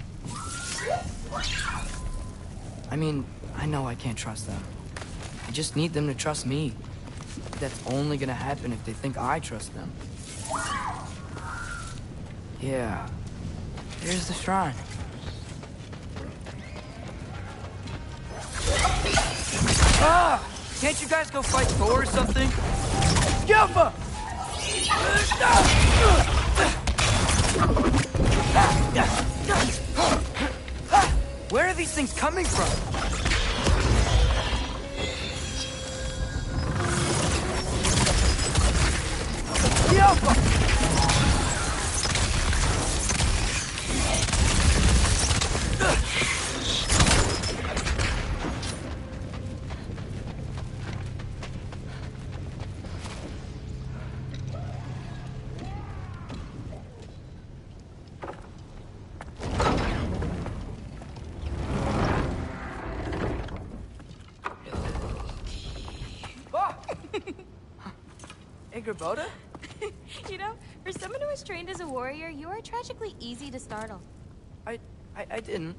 I mean, I know I can't trust them. I just need them to trust me. That's only gonna happen if they think I trust them. Yeah. Here's the shrine. Ah! Can't you guys go fight Thor or something? Yelpa! Where are these things coming from? Yelpa! Boda? You know, for someone who was trained as a warrior, you are tragically easy to startle. I didn't.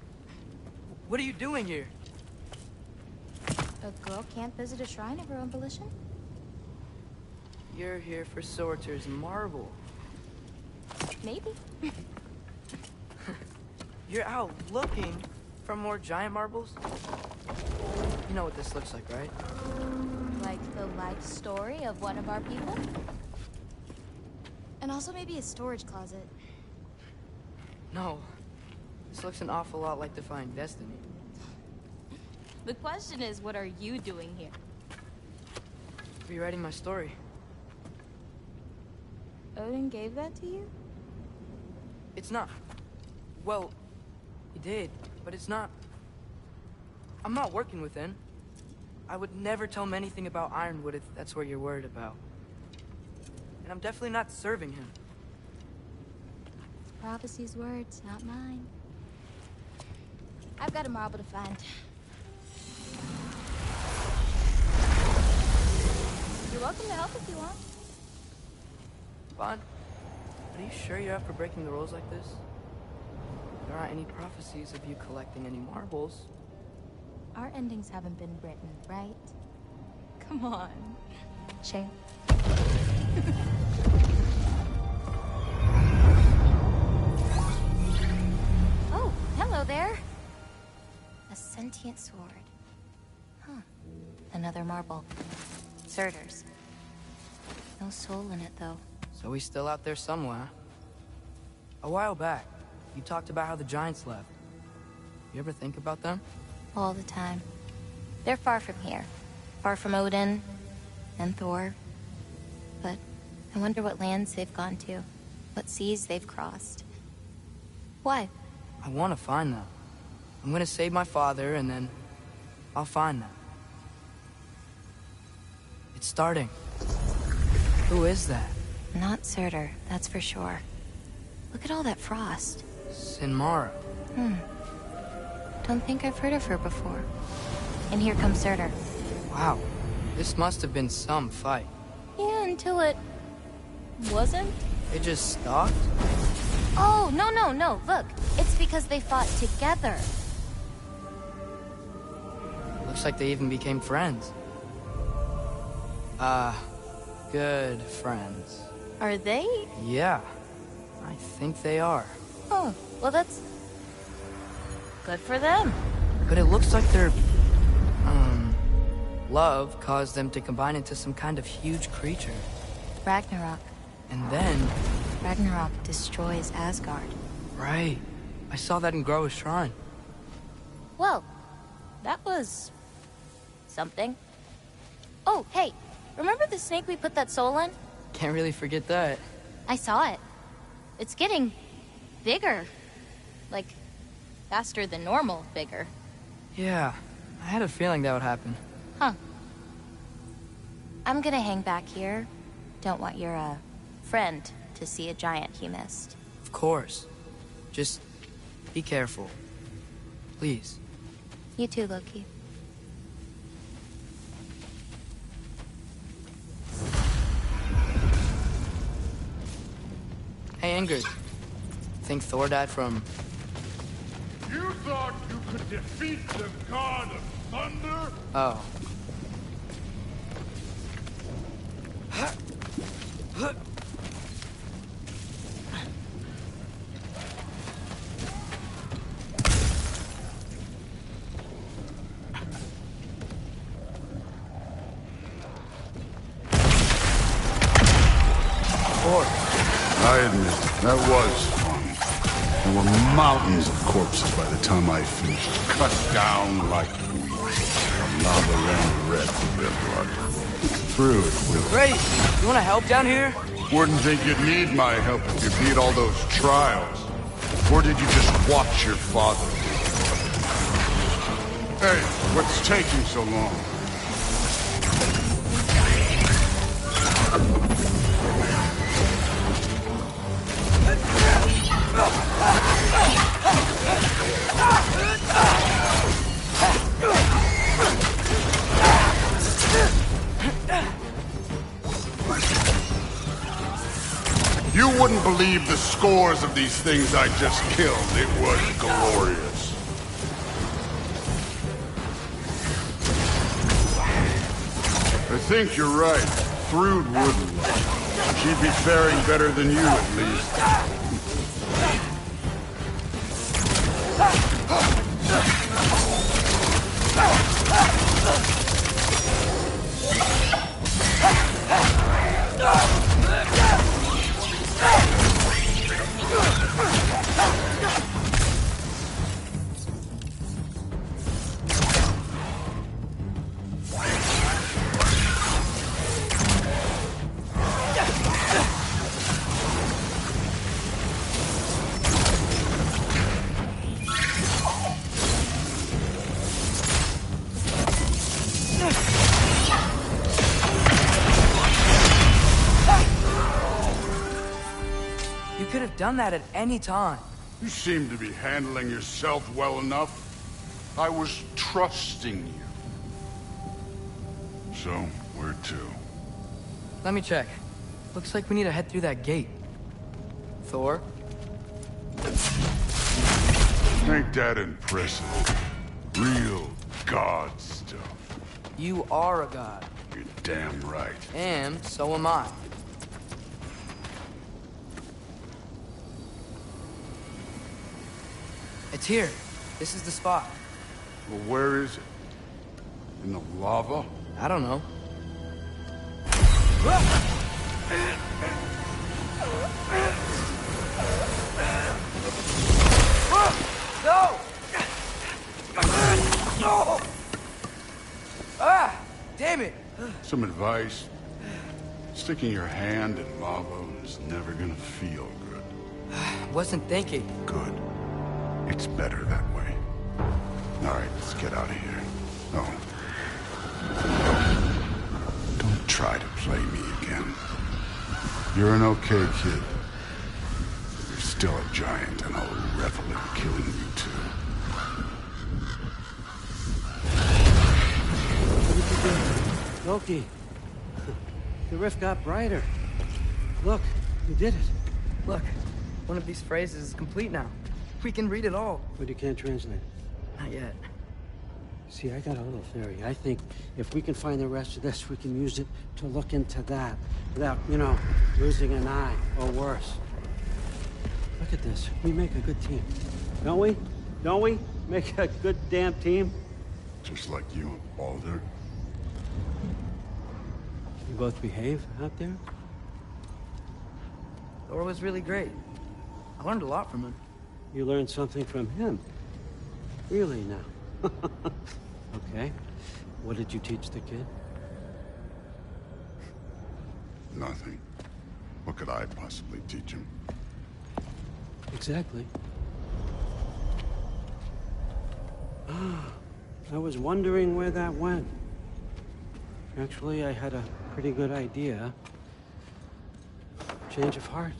What are you doing here? A girl can't visit a shrine of her own volition? You're here for Sorter's marble. Maybe. You're out looking for more giant marbles? You know what this looks like, right? Like the life story of one of our people? And also maybe a storage closet. No. This looks an awful lot like Defying Destiny. The question is, what are you doing here? Rewriting my story. Odin gave that to you? It's not. Well, he did, but it's not. I'm not working with him. I would never tell him anything about Ironwood if that's what you're worried about. And I'm definitely not serving him. It's prophecy's words, not mine. I've got a marble to find. You're welcome to help if you want. Bond, are you sure you're up for breaking the rules like this? There aren't any prophecies of you collecting any marbles. Our endings haven't been written, right? Come on. Shane. Oh, hello there. A sentient sword. Huh. Another marble. Surtur's. No soul in it, though. So he's still out there somewhere. A while back, you talked about how the Giants left. You ever think about them? All the time. They're far from here. Far from Odin and Thor. But I wonder what lands they've gone to. What seas they've crossed. Why? I want to find them. I'm gonna save my father, and then I'll find them. It's starting. Who is that? Not Surtur, that's for sure. Look at all that frost. Sinmara. Don't think I've heard of her before. And here comes Surtur. Wow. This must have been some fight. Yeah, until it... wasn't? They just stalked? Oh, no. Look, it's because they fought together. Looks like they even became friends. Good friends. Are they? Yeah. I think they are. Oh, well that's... good for them. But it looks like their... love caused them to combine into some kind of huge creature. Ragnarok. And then... Ragnarok destroys Asgard. Right. I saw that in Groa's shrine. Well, that was... something. Oh, hey, remember the snake we put that soul in? Can't really forget that. I saw it. It's getting... bigger. Like, faster than normal bigger. Yeah, I had a feeling that would happen. Huh. I'm gonna hang back here. Don't want your, friend to see a giant he missed. Of course. Just be careful. Please. You too, Loki. Hey, Ingrid. Think Thor died from... You thought you could defeat the god of thunder? Oh. I admit, that was fun. There were mountains of corpses by the time I finished. Cut down like weeds. The lava ran red with their blood. Through it, Will. Great! You wanna help down here? Wouldn't think you'd need my help if you beat all those trials. Or did you just watch your father? Hey, what's taking so long? You wouldn't believe the scores of these things I just killed. It was glorious. I think you're right. Thrud wouldn't. She'd be faring better than you, at least. You could have done that at any time. You seem to be handling yourself well enough. I was trusting you. So, where to? Let me check. Looks like we need to head through that gate. Thor? Ain't that impressive? Real god stuff. You are a god. You're damn right. And so am I. It's here. This is the spot. Well, where is it? In the lava? I don't know. No! No! Ah! Damn it! Some advice? Sticking your hand in lava is never gonna feel good. Wasn't thinking. Good. It's better that way. All right, let's get out of here. Oh. Don't try to play me again. You're an okay kid. You're still a giant, and I'll revel in killing you too. Loki, the rift got brighter. Look, you did it. Look, one of these phrases is complete now. We can read it all. But you can't translate it. Not yet. See, I got a little theory. I think if we can find the rest of this, we can use it to look into that without, you know, losing an eye or worse. Look at this. We make a good team. Don't we? Don't we? Make a good damn team? Just like you and Baldur. You both behave out there? Thor was really great. I learned a lot from him. You learned something from him. Really now. Okay. What did you teach the kid? Nothing. What could I possibly teach him? Exactly. I was wondering where that went. Actually, I had a pretty good idea. Change of heart.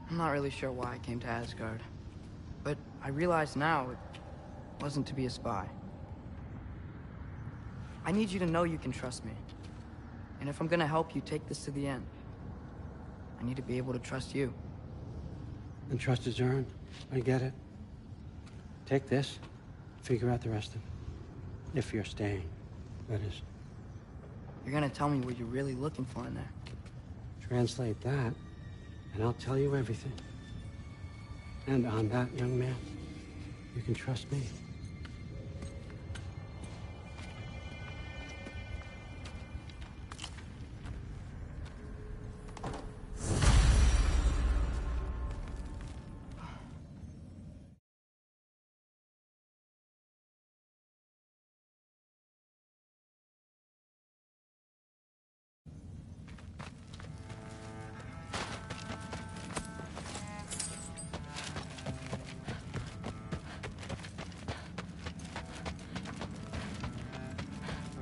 I'm not really sure why I came to Asgard. But I realize now it wasn't to be a spy. I need you to know you can trust me. And if I'm gonna help you take this to the end, I need to be able to trust you. And trust is earned. I get it. Take this, figure out the rest of it. If you're staying, that is. You're gonna tell me what you're really looking for in there. Translate that, and I'll tell you everything. And on that, young man, you can trust me.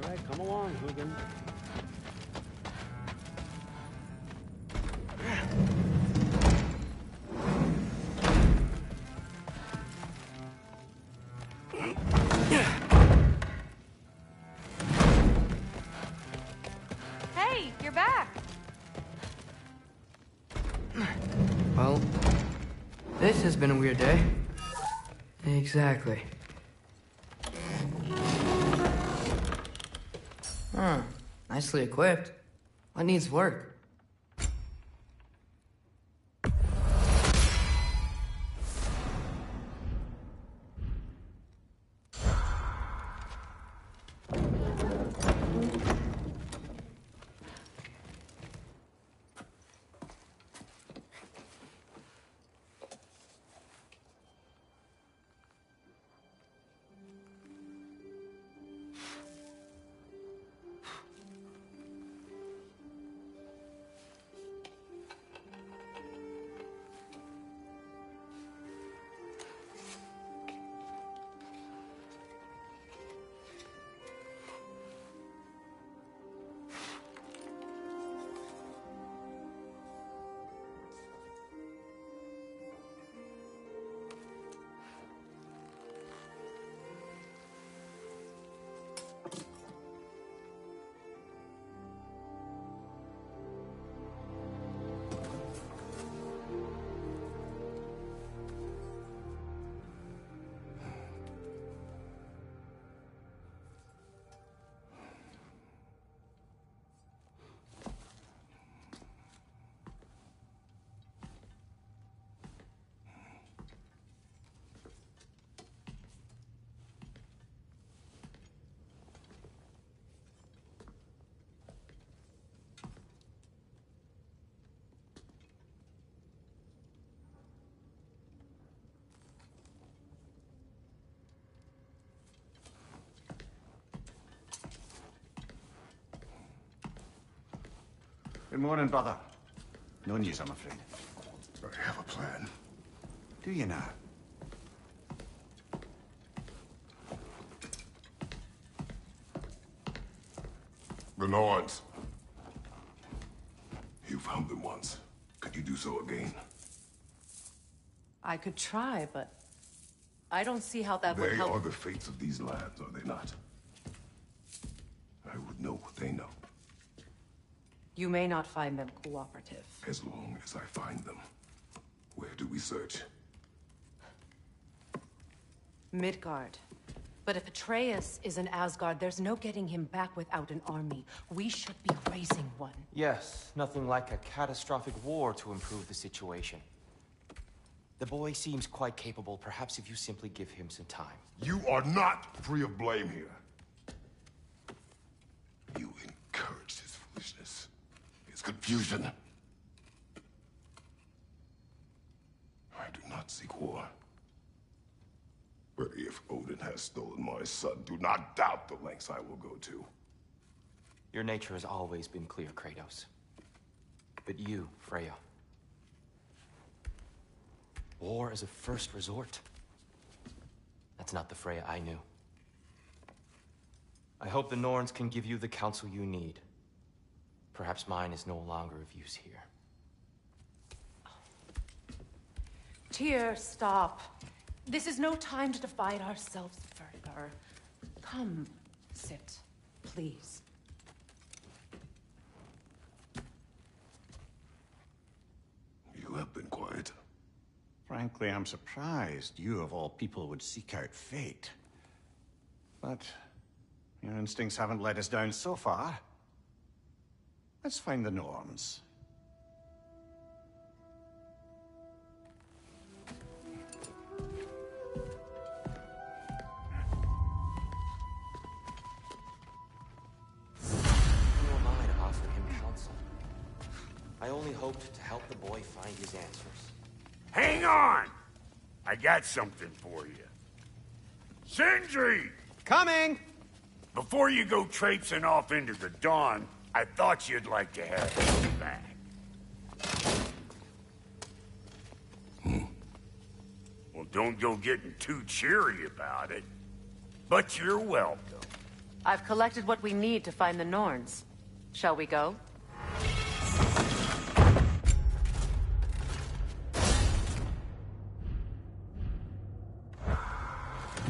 All right, come along, Hugin. Hey, you're back. Well, this has been a weird day. Exactly. Huh. Nicely equipped. What needs work? Good morning, brother. No news, I'm afraid. I have a plan. Do you now? The Norns. You found them once. Could you do so again? I could try, but I don't see how that would They help. are the fates of these lands, are they not? I would know what they know. You may not find them cooperative. As long as I find them. Where do we search? Midgard. But if Atreus is in Asgard, there's no getting him back without an army. We should be raising one. Yes, nothing like a catastrophic war to improve the situation. The boy seems quite capable. Perhaps if you simply give him some time. You are not free of blame here. You encouraged his foolishness. His confusion. I do not seek war. But if Odin has stolen my son, do not doubt the lengths I will go to. Your nature has always been clear, Kratos. But you, Freya. War is a first resort. That's not the Freya I knew. I hope the Norns can give you the counsel you need. Perhaps mine is no longer of use here. Tyr, stop. This is no time to divide ourselves further. Come, sit, please. You have been quiet. Frankly, I'm surprised you, of all people, would seek out fate. But your instincts haven't let us down so far. Let's find the Norns. Who am I to offer him counsel? I only hoped to help the boy find his answers. Hang on! I got something for you. Sindri! Coming! Before you go traipsing off into the dawn, I thought you'd like to have me back. Well, don't go getting too cheery about it. But you're welcome. I've collected what we need to find the Norns. Shall we go?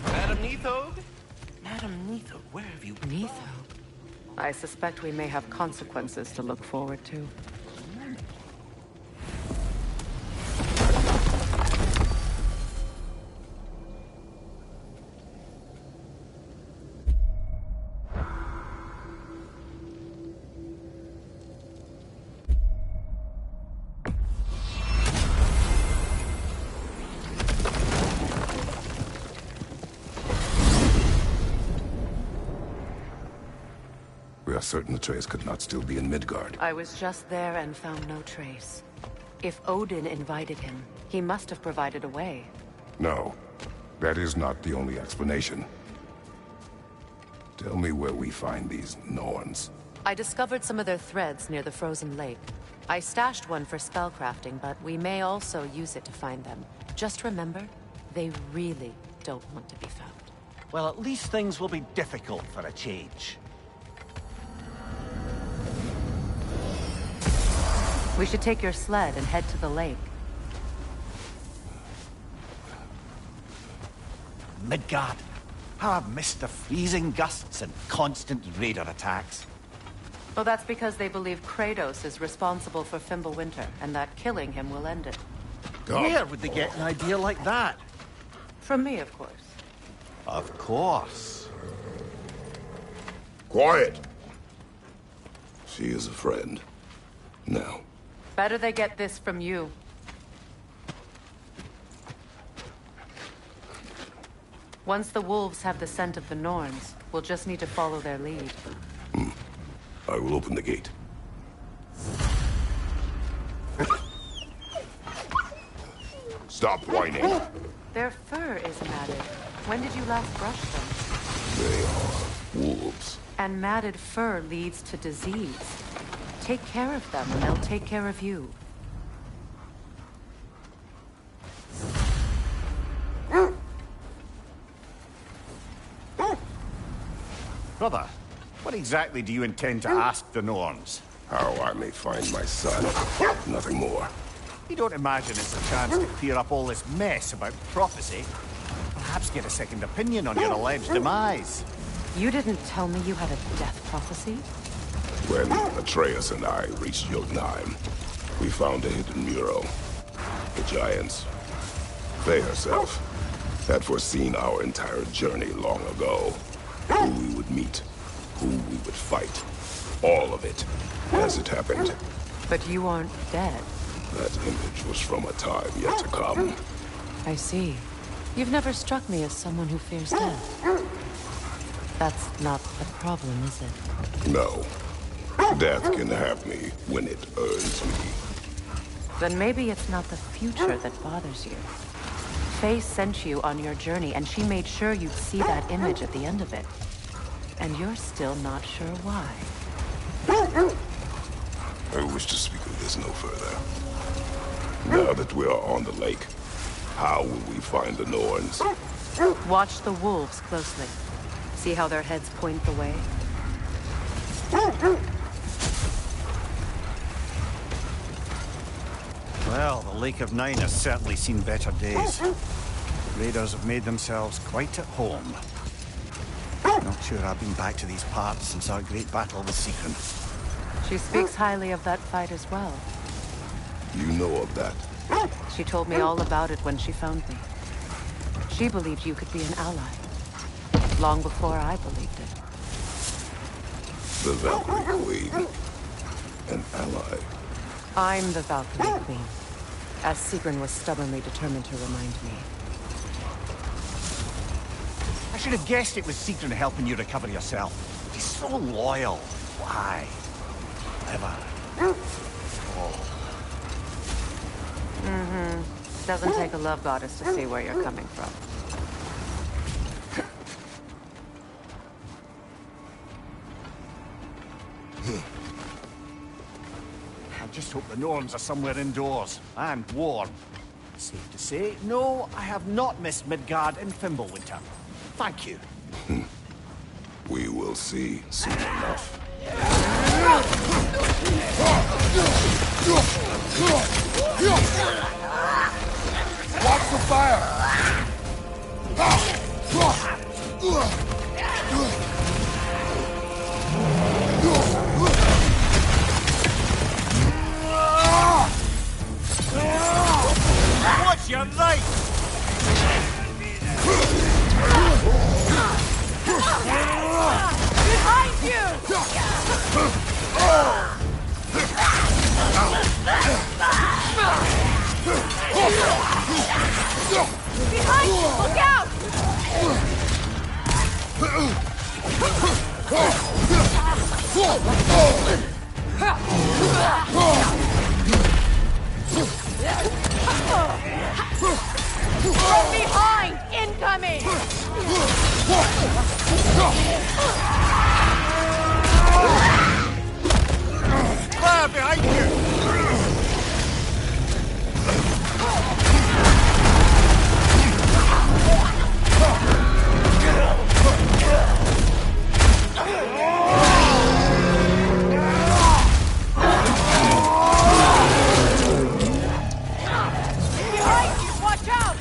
Madam Neathode? Madam Neathode, where have you been? Neathode? I suspect we may have consequences to look forward to. We are certain Atreus could not still be in Midgard. I was just there and found no trace. If Odin invited him, he must have provided a way. No, that is not the only explanation. Tell me where we find these Norns. I discovered some of their threads near the frozen lake. I stashed one for spellcrafting, but we may also use it to find them. Just remember, they really don't want to be found. Well, at least things will be difficult for a change. We should take your sled and head to the lake. Midgard. How I've missed the freezing gusts and constant raider attacks. Well, that's because they believe Kratos is responsible for Fimbulwinter, and that killing him will end it. Where would they get an idea like that? From me, of course. Of course. Quiet! She is a friend. Now. Better they get this from you. Once the wolves have the scent of the Norns, we'll just need to follow their lead. I will open the gate. Stop whining. Their fur is matted. When did you last brush them? They are wolves. And matted fur leads to disease. Take care of them, and they'll take care of you. Brother, what exactly do you intend to ask the Norns? How I may find my son. Nothing more. You don't imagine it's a chance to clear up all this mess about prophecy? Perhaps get a second opinion on your alleged demise. You didn't tell me you had a death prophecy? When Atreus and I reached Jotunheim, we found a hidden mural. The giants, they herself, had foreseen our entire journey long ago. Who we would meet, who we would fight. All of it, as it happened. But you aren't dead. That image was from a time yet to come. I see. You've never struck me as someone who fears death. That's not the problem, is it? No. Death can have me when it earns me. Then maybe it's not the future that bothers you. Faye sent you on your journey, and she made sure you'd see that image at the end of it. And you're still not sure why. I wish to speak of this no further. Now that we are on the lake, how will we find the Norns? Watch the wolves closely. See how their heads point the way? Well, the Lake of Nine has certainly seen better days. Raiders have made themselves quite at home. Not sure I've been back to these parts since our great battle with Seekrin. She speaks highly of that fight as well. You know of that? She told me all about it when she found me. She believed you could be an ally. Long before I believed it. The Valkyrie Queen. An ally. I'm the Valkyrie Queen, as Seekrin was stubbornly determined to remind me. I should have guessed it was Seekrin helping you recover yourself. He's so loyal. Why? Clever. Oh. Mm-hmm. Doesn't take a love goddess to see where you're coming from. I just hope the Norns are somewhere indoors, and warm. Safe to say, no, I have not missed Midgard and Fimbulwinter. Thank you. We will see soon enough. Watch the fire! Watch your light! Behind you! Behind you! Look out! From behind! Incoming! Fire behind you! Behind you! Watch out!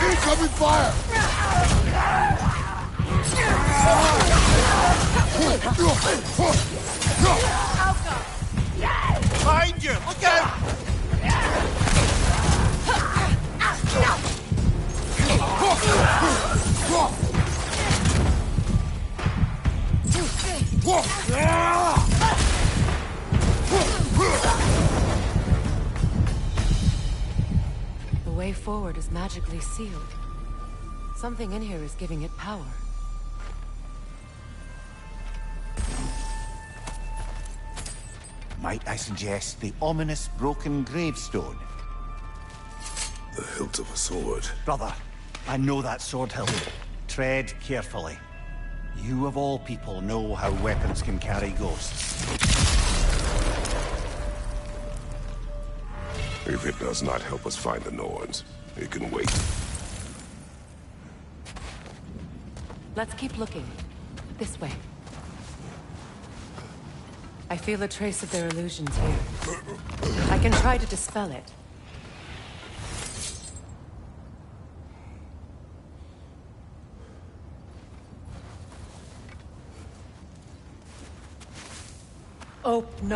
Incoming fire! Behind you! Look out! The way forward is magically sealed. Something in here is giving it power. Might I suggest the ominous broken gravestone? The hilt of a sword. Brother, I know that sword hilt. Tread carefully. You of all people know how weapons can carry ghosts. If it does not help us find the Norns, it can wait. Let's keep looking. This way. I feel a trace of their illusions here. I can try to dispel it. Open.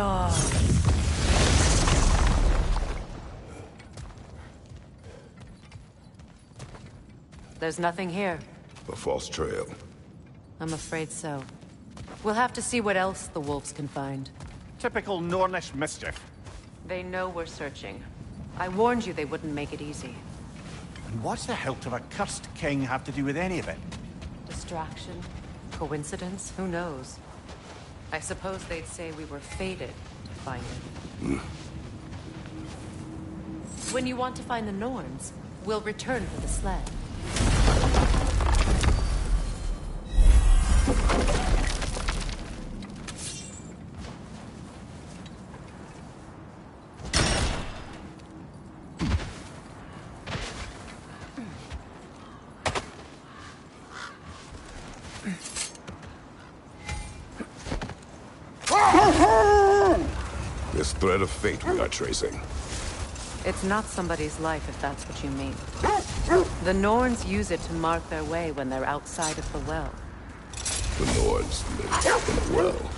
There's nothing here. A false trail. I'm afraid so. We'll have to see what else the wolves can find. Typical Nornish mischief. They know we're searching. I warned you they wouldn't make it easy. And what's the hilt of a cursed king have to do with any of it? Distraction? Coincidence? Who knows? I suppose they'd say we were fated to find it. When you want to find the Norns, we'll return for the sled. This thread of fate we are tracing. It's not somebody's life, if that's what you mean. The Norns use it to mark their way when they're outside of the well. The Norns live in a well.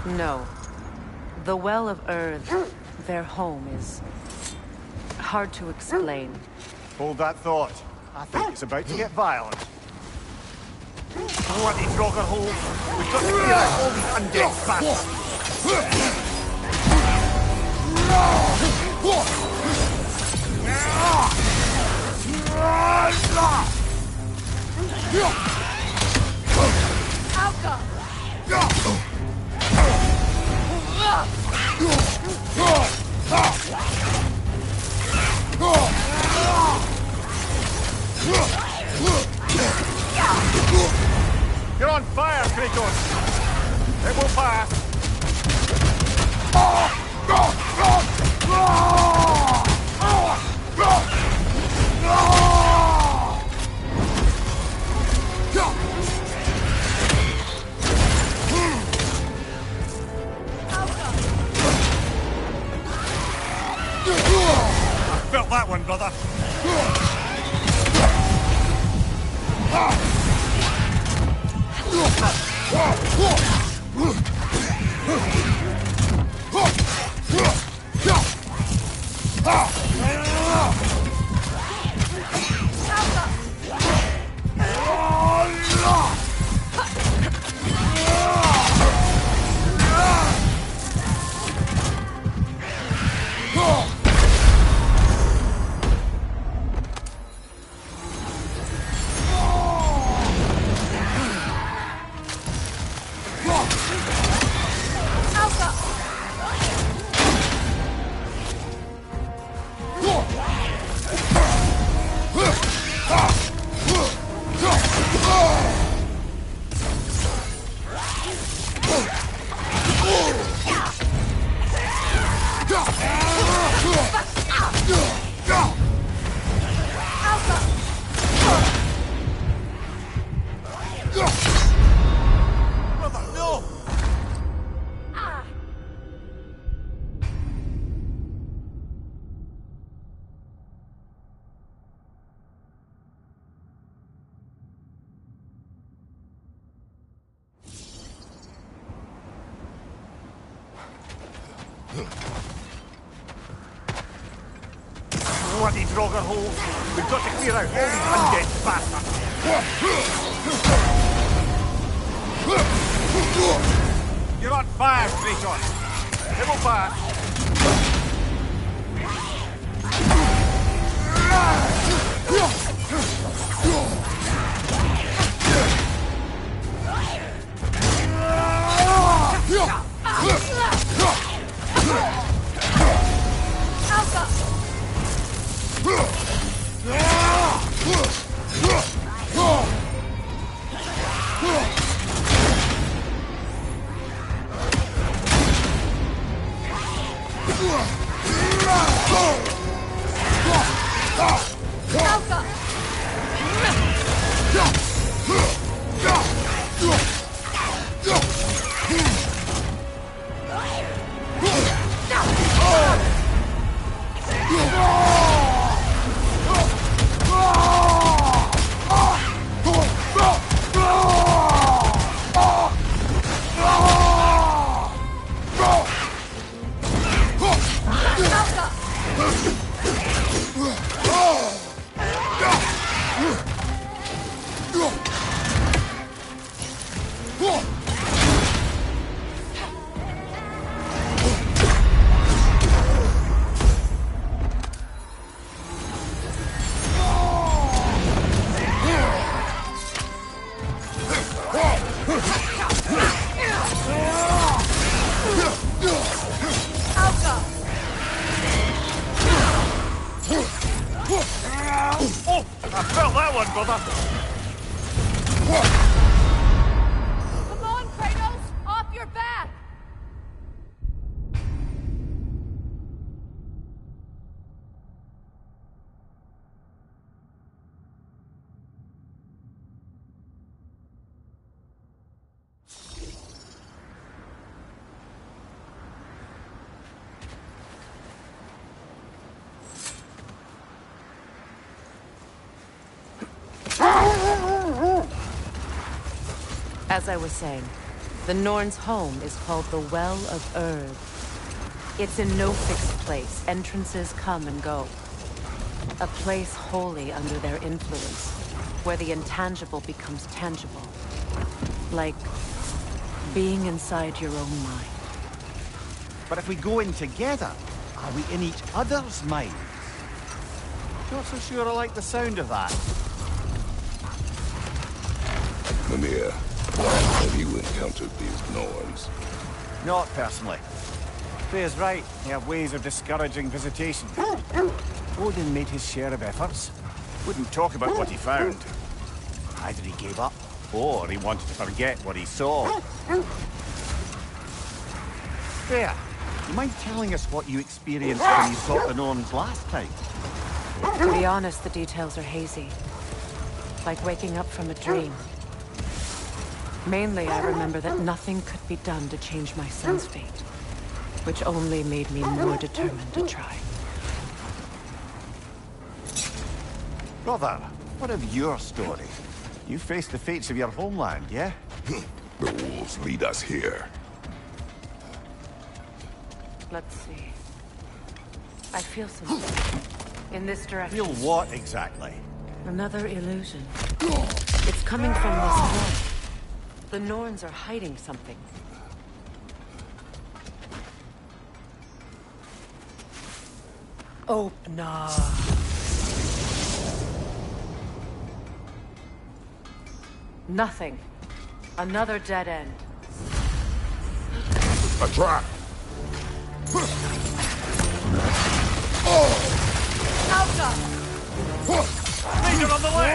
No. The Well of Earth, their home, is hard to explain. Hold that thought. I think it's about to get violent. Bloody Groggerhole! We've got to clear out all these undead bastards! You're on fire, Kratos! It will pass! I felt that one, brother! bloody Draugr holes. We've got to clear out all these undead bastards. You're on fire, Kratos. It will pass. As I was saying, the Norns' home is called the Well of Urd. It's in no fixed place. Entrances come and go. A place wholly under their influence, where the intangible becomes tangible. Like being inside your own mind. But if we go in together, are we in each other's minds? Not so sure I like the sound of that. Mimir, have you encountered these Norns? Not personally. Freya's right. They have ways of discouraging visitation. Odin made his share of efforts. Wouldn't talk about what he found. Either he gave up, or he wanted to forget what he saw. Freya, you mind telling us what you experienced when you sought the Norns last time? To be honest, the details are hazy. Like waking up from a dream. Mainly, I remember that nothing could be done to change my son's fate, which only made me more determined to try. Brother, what of your story? You faced the fates of your homeland, yeah? The wolves lead us here. Let's see. I feel something. In this direction. Feel what, exactly? Another illusion. It's coming from this way. The Norns are hiding something. Oh, no. Nothing. Another dead end. A trap! Alka! Legion on the way!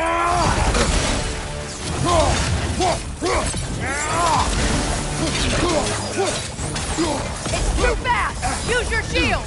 It's too fast! Use your shield!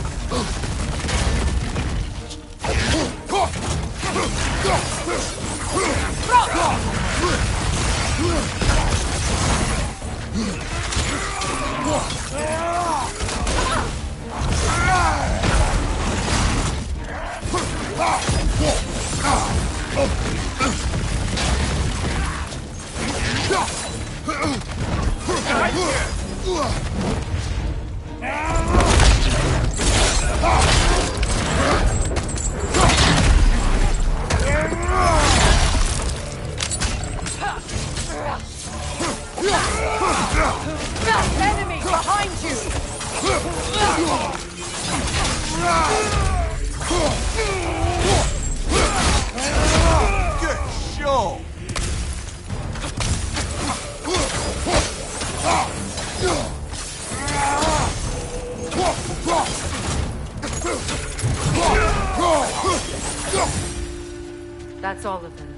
That's all of them.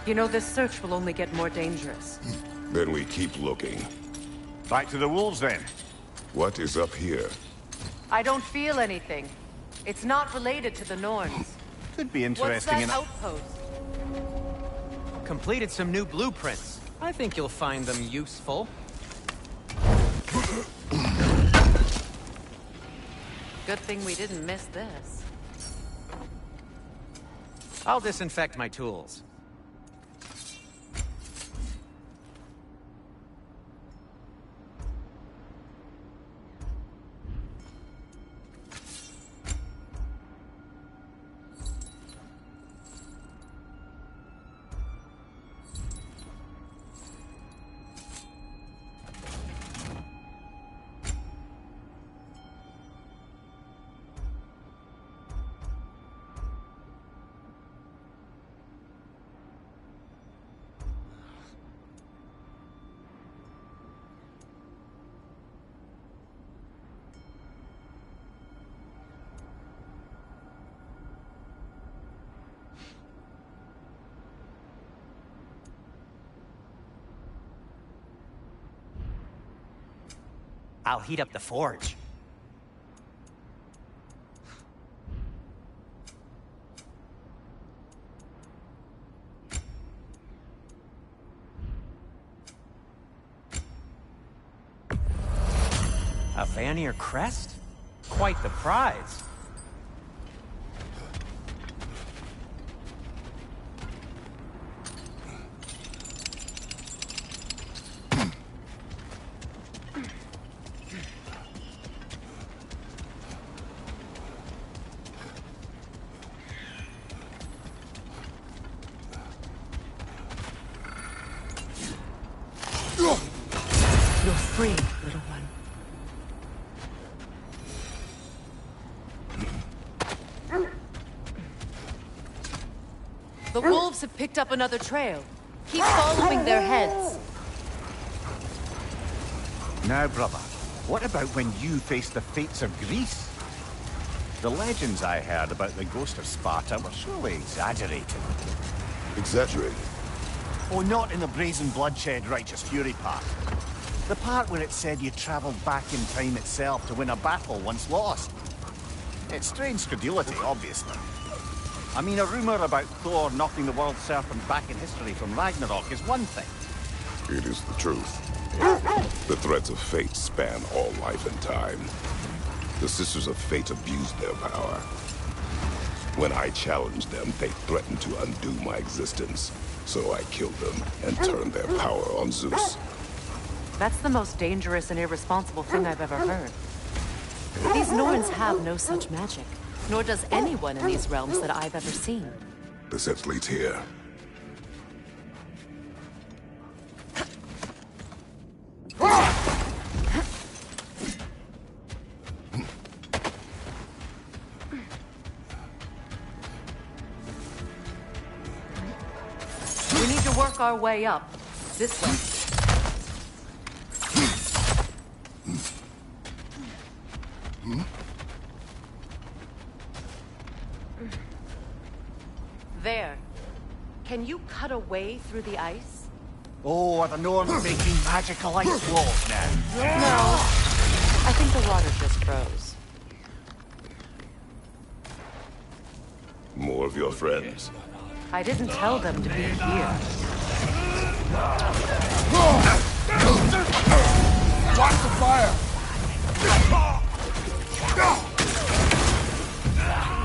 You know, this search will only get more dangerous. Then we keep looking. Back to the wolves, then. What is up here? I don't feel anything. It's not related to the Norns. Could be What's interesting that outpost? Completed some new blueprints. I think you'll find them useful. Good thing we didn't miss this. I'll disinfect my tools. I'll heat up the forge. A Vanir crest? Quite the prize. You're free, little one. The wolves have picked up another trail. Keep following their heads. Now, brother, what about when you faced the fates of Greece? The legends I heard about the ghost of Sparta were surely exaggerated. Exaggerated? Oh, not in the brazen bloodshed righteous fury part. The part where it said you travelled back in time itself to win a battle once lost. It's strange credulity, obviously. I mean, a rumour about Thor knocking the world serpent back in history from Ragnarok is one thing. It is the truth. The threads of fate span all life and time. The Sisters of Fate abused their power. When I challenged them, they threatened to undo my existence. So I killed them and turned their power on Zeus. That's the most dangerous and irresponsible thing I've ever heard. These Norns have no such magic, nor does anyone in these realms that I've ever seen. The set leads here. We need to work our way up. This way. There. Can you cut a way through the ice? Oh, are the Norns making magical ice walls now? No. I think the water just froze. More of your friends. I didn't tell them to be here. Watch the fire!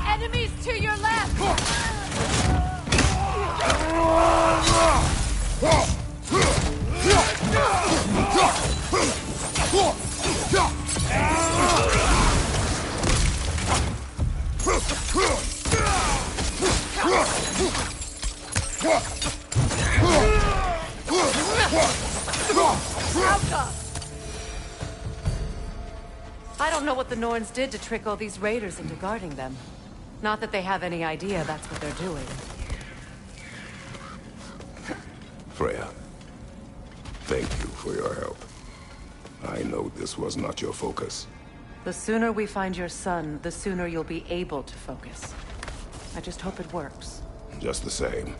Enemies to your left! I don't know what the Norns did to trick all these raiders into guarding them. Not that they have any idea that's what they're doing. Freya, thank you for your help. I know this was not your focus. The sooner we find your son, the sooner you'll be able to focus. I just hope it works. Just the same.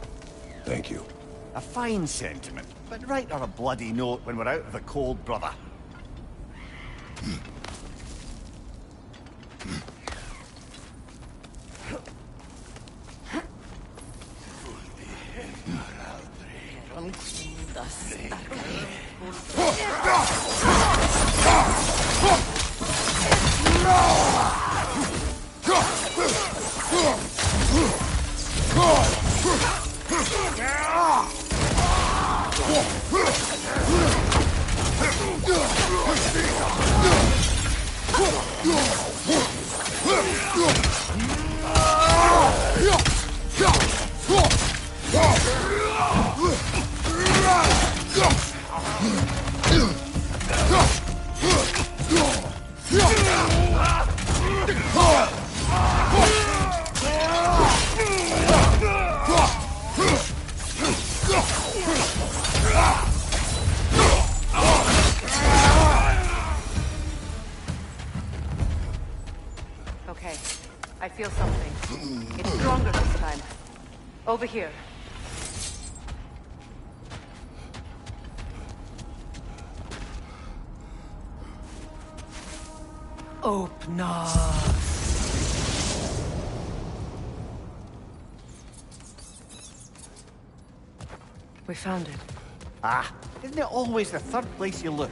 Thank you. A fine sentiment, but write her a bloody note when we're out of the cold, brother. Okay, I feel something. It's stronger this time. Over here. Open up. We found it. Ah, isn't it always the third place you look?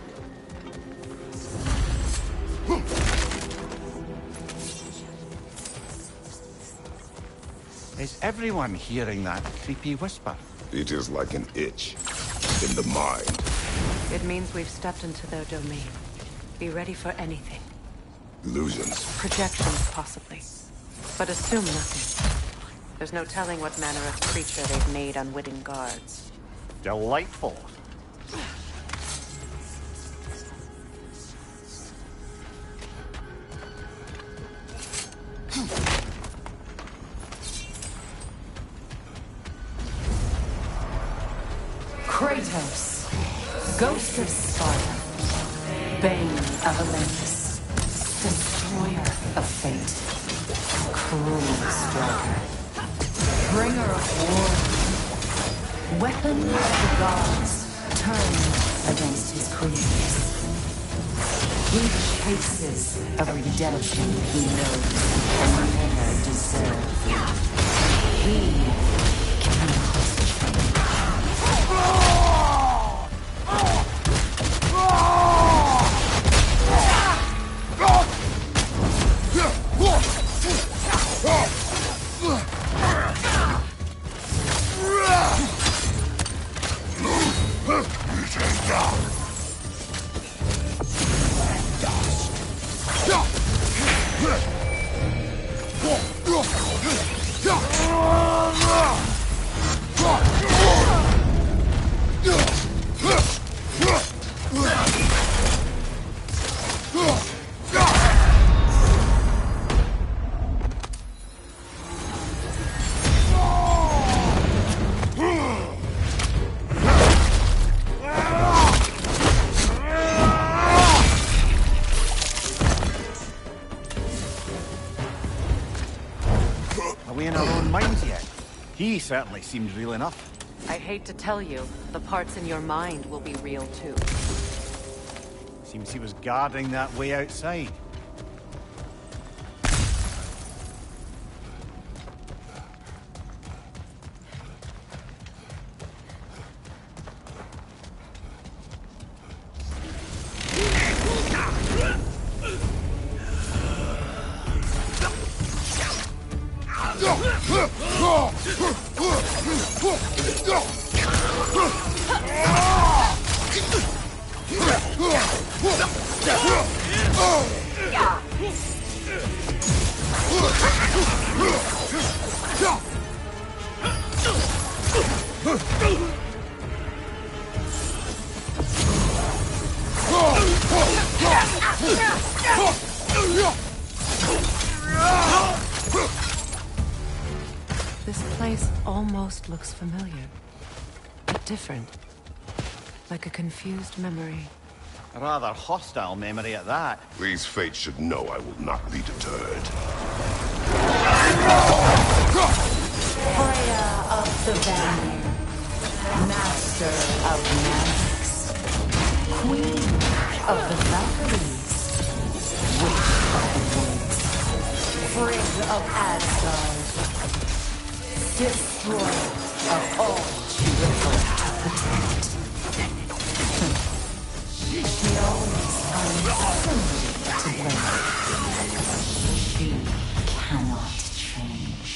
Is everyone hearing that creepy whisper? It is like an itch in the mind. It means we've stepped into their domain. Be ready for anything. Illusions. Projections, possibly. But assume nothing. There's no telling what manner of creature they've made unwitting guards. Delightful. Kratos, Ghost of Sparta, Bane of Olympus, Destroyer of Fate, Cruel Striker, Bringer of War, Weapon of the Gods, turned against his creators. He chases a redemption he knows and never deserved. He can He certainly seemed real enough. I hate to tell you, the parts in your mind will be real too. Seems he was guarding that way outside. This place almost looks familiar, but different. Like a confused memory. A rather hostile memory at that. These fates should know I will not be deterred. Freya! of the Valkyries, witch of the woods, Frigg of Asgard, destroyer of all triple to protect. She always finds somebody to blame. She cannot change.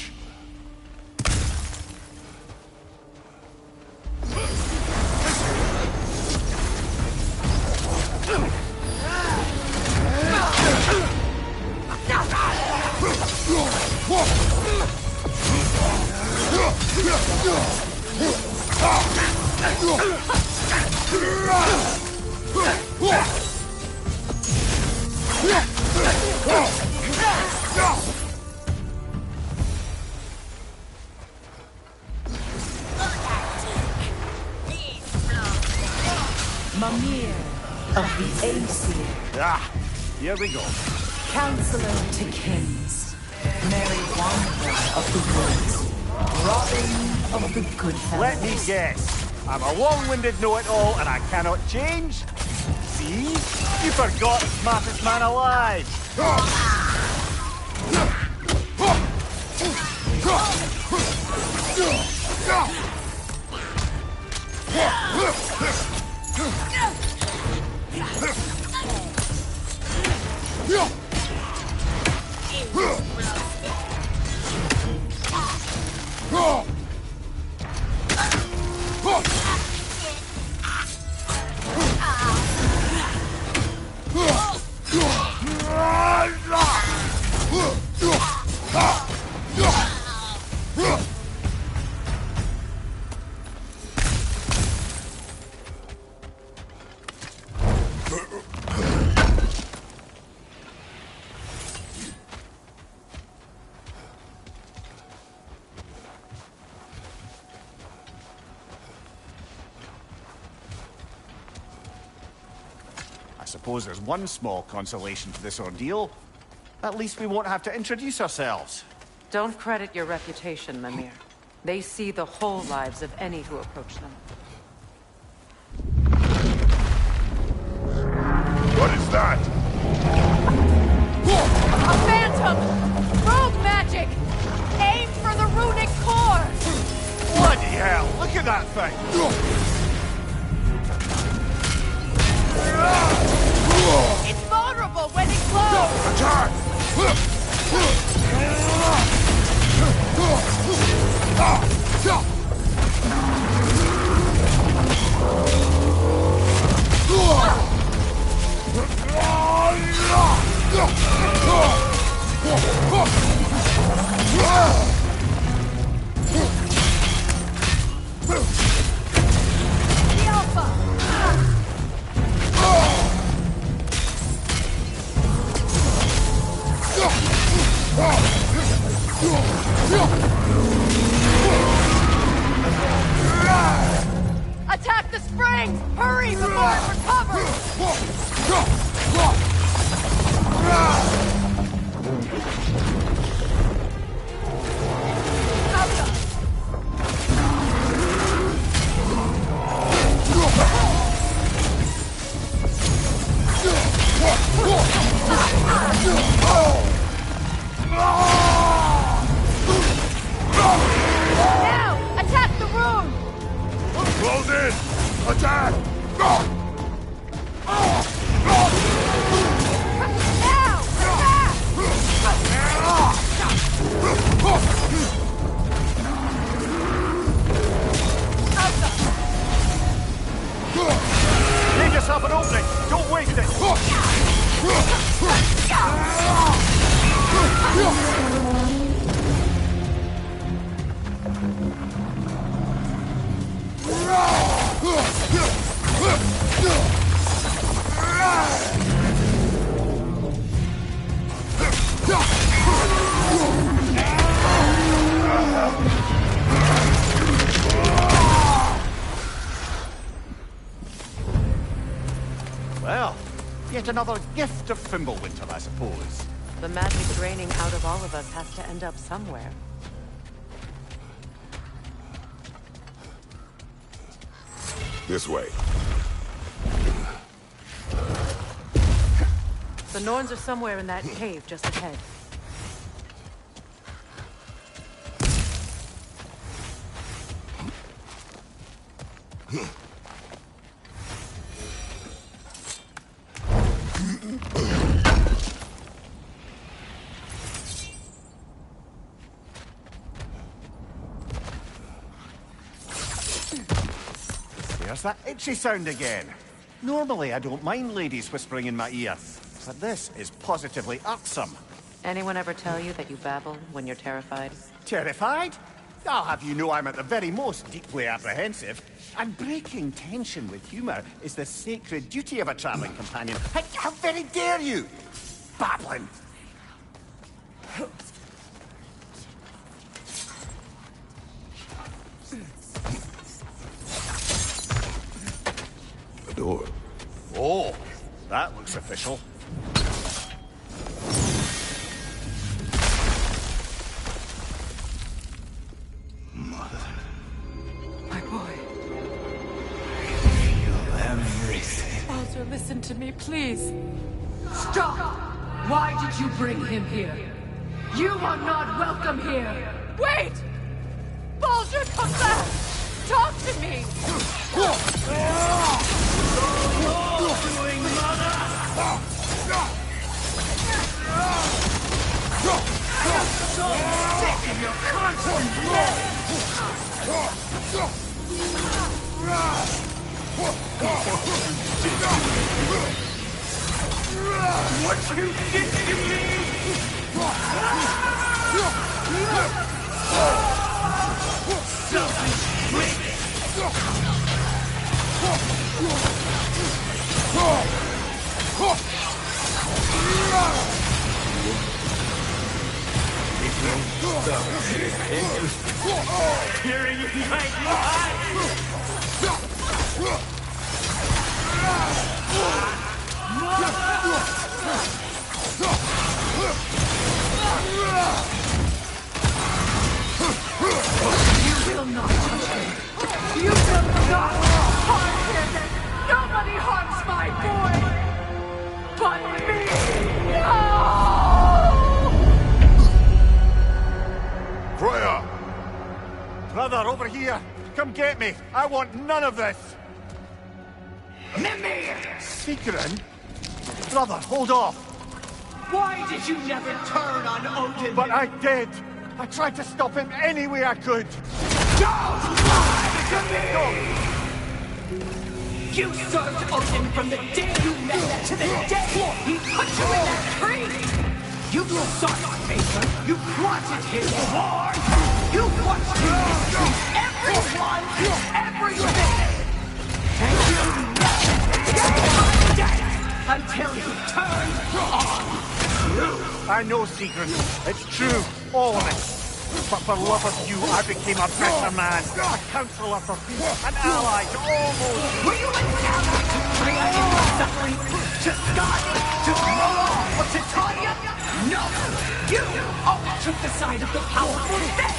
Mimir of the Aesir. Ah, here we go. Counselor to kings, Merry Wanderer of the woods, Robin of the Goodfellas. Let me guess. I'm a long-winded know-it-all and I cannot change? See? You forgot the smartest man alive! I suppose there's one small consolation to this ordeal. At least we won't have to introduce ourselves. Don't credit your reputation, Mimir. They see the whole lives of any who approach them. What is that? A phantom! Rogue magic! Aim for the runic core! Bloody hell, look at that thing! It's vulnerable when it glows! Attack! The Alpha! Attack the springs! Hurry before it recovers! Now! Attack the rune! Close in! Attack! Now! Make yourself an opening! Don't waste it! Well, yet another gift of Fimbulwinter, I suppose. The magic draining out of all of us has to end up somewhere. This way. The Norns are somewhere in that cave just ahead. There's that itchy sound again. Normally, I don't mind ladies whispering in my ear, but this is positively irksome. Anyone ever tell you that you babble when you're terrified? Terrified? I'll have you know I'm at the very most deeply apprehensive. And breaking tension with humor is the sacred duty of a traveling companion. How very dare you! Babbling! The door. Oh, that looks official. My boy. Feel everything. Baldur, listen to me, please. Stop! Why did you bring him here? You are not welcome here! Wait! Baldur, come back! Talk to me! Sick of your constant what you did to me! Something wicked! Hearing you like You will not touch him! You will not harm him! Nobody harms my boy! But me! No! Freya! Brother, over here! Come get me! I want none of this! Mimir! Secret? Brother, hold off! Why did you never turn on Odin? But I did! I tried to stop him any way I could! Don't lie to me! You served Odin from the day you met him to the day he put you in that tree! You sought his favor, you plotted his war, you watched him mistreat everyone, everything! And you never gave a dance until you turned on you! I know, Secret. It's true, all of it. But for love of you, I became a better man, a counselor for peace, an ally to all those... Were you an ally to Freya in your suffering? To Scott? To Rolla? Or to Tanya? No! You always took the side of the powerful, then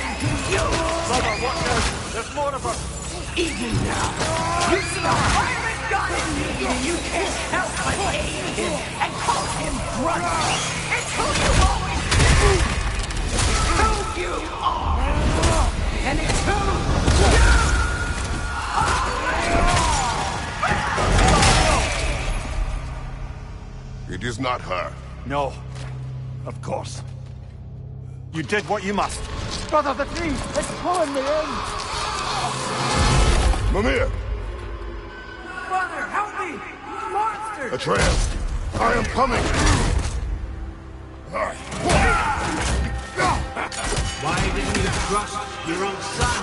you... Brother, what now? There's more of us. Even now, you see a pirate god in me, and you can't help but hate him and call him brother. It's who you always been. It's who you are. And it's who you are. It is not her. No. Of course. You did what you must. Brother, the tree! It's pulling me in! Mimir! Brother, help me! Monster! Atreus! I am coming! Why didn't you trust your own son?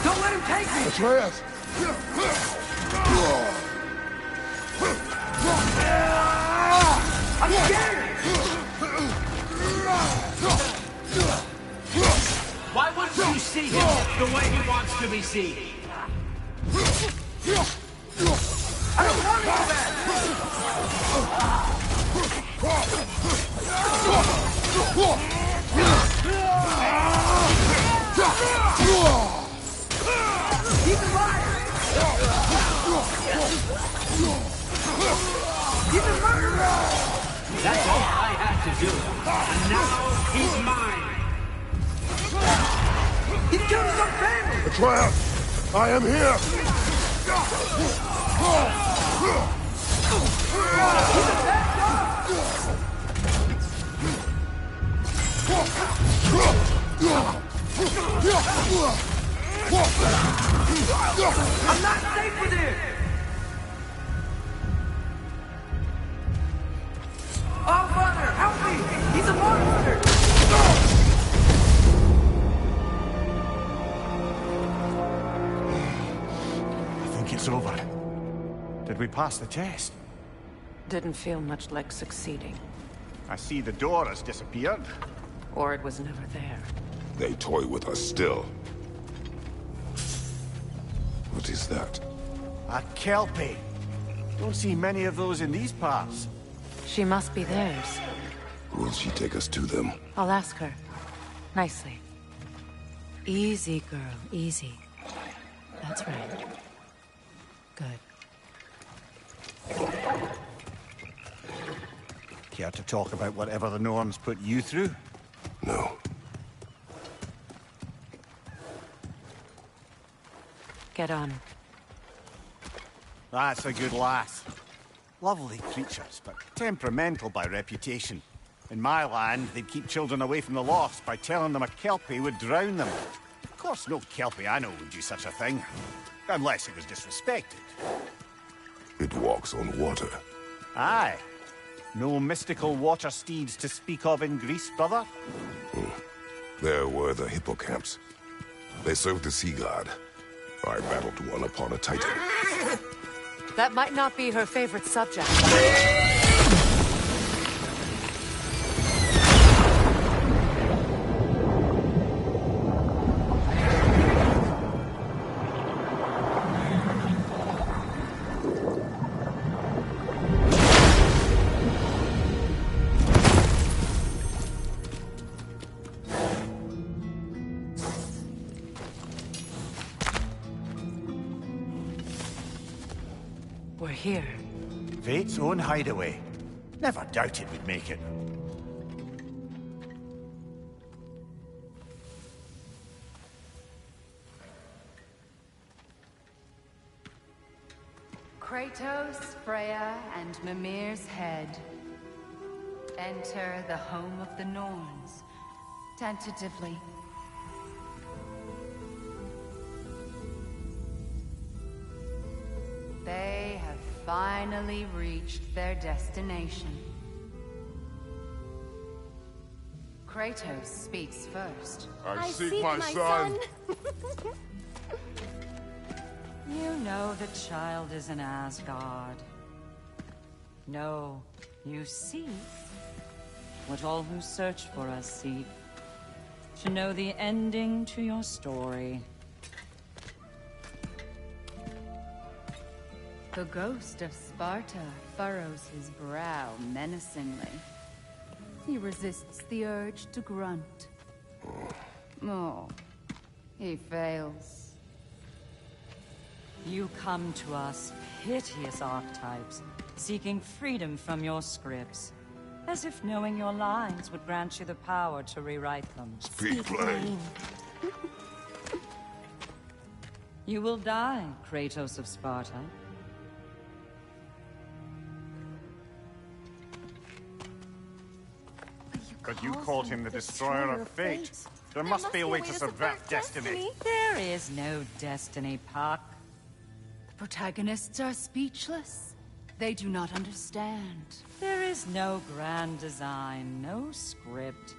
Don't let him take me! Atreus! I'm scared! Why wouldn't you see him the way he wants to be seen? I don't want to do that! He's alive! He's a murderer! That's all I had to do. And now he's mine. He killed his own family! Atreus, I am here! He's a bad guy! I'm not safe with him! Oh, Father, help me! He's a monster! I think it's over. Did we pass the test? Didn't feel much like succeeding. I see the door has disappeared. Or it was never there. They toy with us still. What is that? A Kelpie. Don't see many of those in these parts. She must be theirs. Will she take us to them? I'll ask her. Nicely. Easy, girl, easy. That's right. Good. Care to talk about whatever the Norns put you through? No. Get on. That's a good lass. Lovely creatures, but temperamental by reputation. In my land, they'd keep children away from the lost by telling them a Kelpie would drown them. Of course, no Kelpie I know would do such a thing. Unless it was disrespected. It walks on water. Aye. No mystical water steeds to speak of in Greece, brother? There were the hippocamps. They served the sea god. I battled one upon a titan. That might not be her favorite subject. We're here. Fate's own hideaway. Never doubted we'd make it. Kratos, Freya, and Mimir's head. Enter the home of the Norns. Tentatively. They have finally reached their destination. Kratos speaks first. I seek my son. You know the child is in Asgard. No, you seek what all who search for us seek. To know the ending to your story. The ghost of Sparta furrows his brow menacingly. He resists the urge to grunt. Oh, he fails. You come to us, piteous archetypes, seeking freedom from your scripts. As if knowing your lines would grant you the power to rewrite them. Speak plain. You will die, Kratos of Sparta. But you called him the destroyer of fate. There must be a way to subvert destiny. There is no destiny, Puck. The protagonists are speechless. They do not understand. There is no grand design, no script.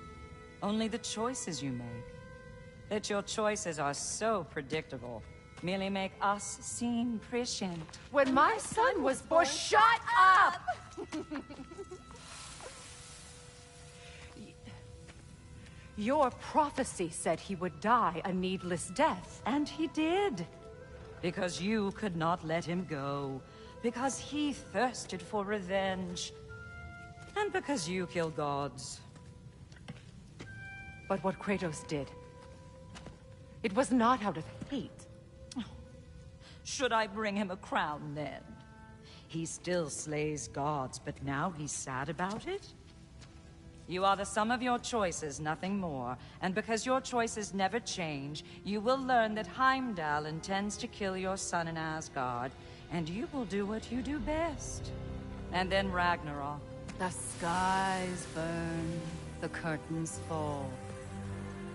Only the choices you make. That your choices are so predictable, merely make us seem prescient. When my son was born... Shut up! Your prophecy said he would die a needless death. And he did. Because you could not let him go. Because he thirsted for revenge. And because you kill gods. But what Kratos did, it was not out of hate. Should I bring him a crown then? He still slays gods, but now he's sad about it? You are the sum of your choices, nothing more. And because your choices never change, you will learn that Heimdall intends to kill your son in Asgard, and you will do what you do best. And then Ragnarok. The skies burn, the curtains fall.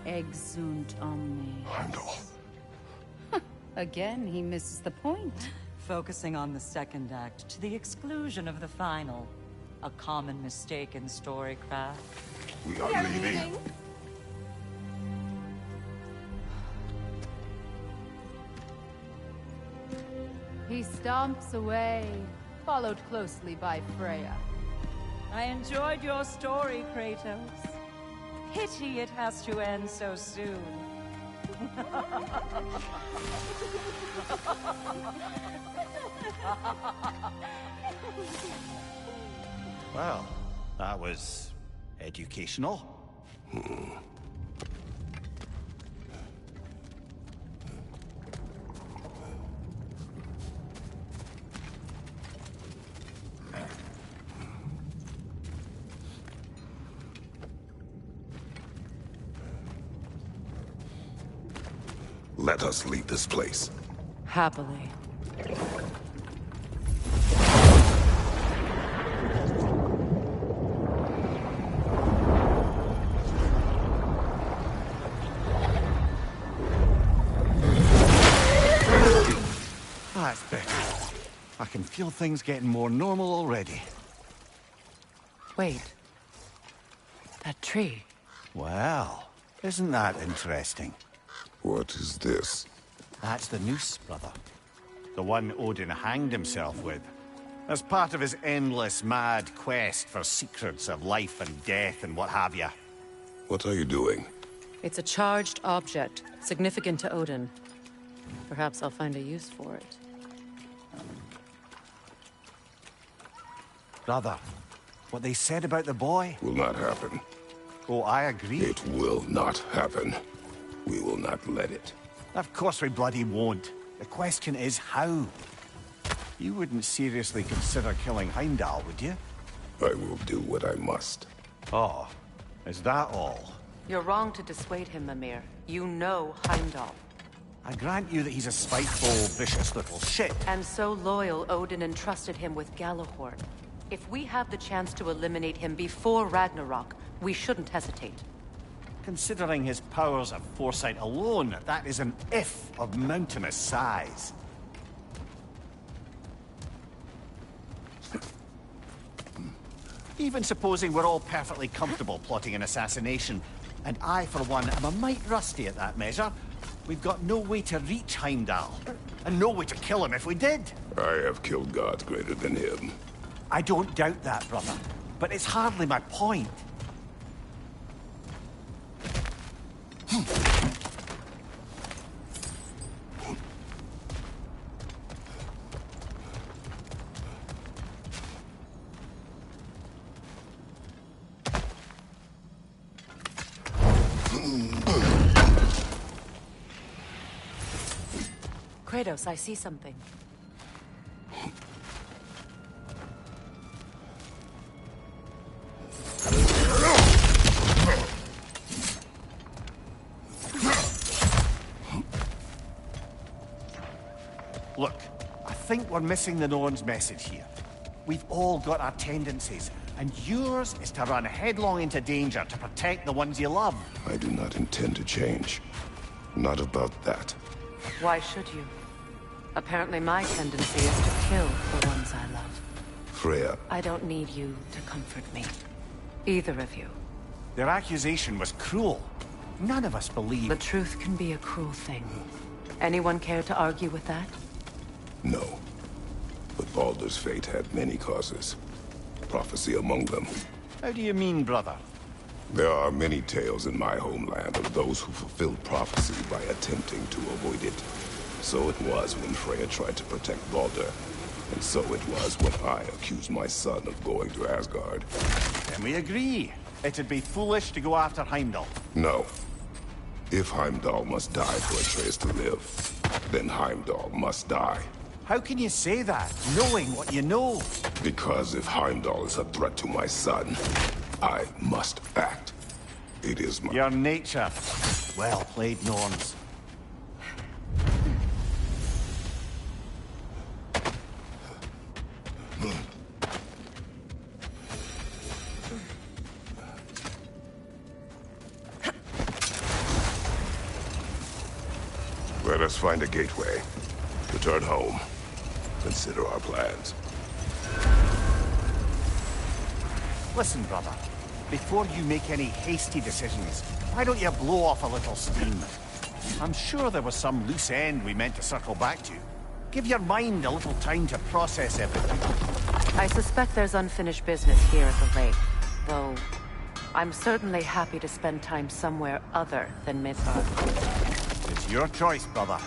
Exunt omnes. Heimdall. Again, he misses the point. Focusing on the second act to the exclusion of the final. A common mistake in storycraft. We are leaving. He stomps away, followed closely by Freya. I enjoyed your story, Kratos. Pity it has to end so soon. Well, that was educational. Let us leave this place. Happily. That's better. I can feel things getting more normal already. Wait. That tree. Well, isn't that interesting? What is this? That's the noose, brother. The one Odin hanged himself with. As part of his endless, mad quest for secrets of life and death and what have you. What are you doing? It's a charged object, significant to Odin. Perhaps I'll find a use for it. Brother, what they said about the boy? Will not happen. Oh, I agree. It will not happen. We will not let it. Of course we bloody won't. The question is how. You wouldn't seriously consider killing Heimdall, would you? I will do what I must. Oh, is that all? You're wrong to dissuade him, Mimir. You know Heimdall. I grant you that he's a spiteful, vicious little shit. And so loyal, Odin entrusted him with Gjallarhorn. If we have the chance to eliminate him before Ragnarok, we shouldn't hesitate. Considering his powers of foresight alone, that is an if of mountainous size. Even supposing we're all perfectly comfortable plotting an assassination, and I, for one, am a mite rusty at that measure, we've got no way to reach Heimdall, and no way to kill him if we did. I have killed gods greater than him. I don't doubt that, brother, but it's hardly my point. Kratos, I see something. Look, I think we're missing the Norn's message here. We've all got our tendencies, and yours is to run headlong into danger to protect the ones you love. I do not intend to change. Not about that. Why should you? Apparently my tendency is to kill the ones I love. Freya. I don't need you to comfort me. Either of you. Their accusation was cruel. None of us believe... The truth can be a cruel thing. Anyone care to argue with that? No. But Baldur's fate had many causes. Prophecy among them. How do you mean, brother? There are many tales in my homeland of those who fulfilled prophecy by attempting to avoid it. So it was when Freya tried to protect Baldur. And so it was when I accused my son of going to Asgard. Then we agree. It'd be foolish to go after Heimdall. No. If Heimdall must die for Atreus to live, then Heimdall must die. How can you say that, knowing what you know? Because if Heimdall is a threat to my son, I must act. It is my... Your nature. Well played, Norns. Let us find a gateway. Return home. Consider our plans. Listen, brother. Before you make any hasty decisions, why don't you blow off a little steam? I'm sure there was some loose end we meant to circle back to. Give your mind a little time to process everything. I suspect there's unfinished business here at the lake, though I'm certainly happy to spend time somewhere other than Midgard. It's your choice, brother.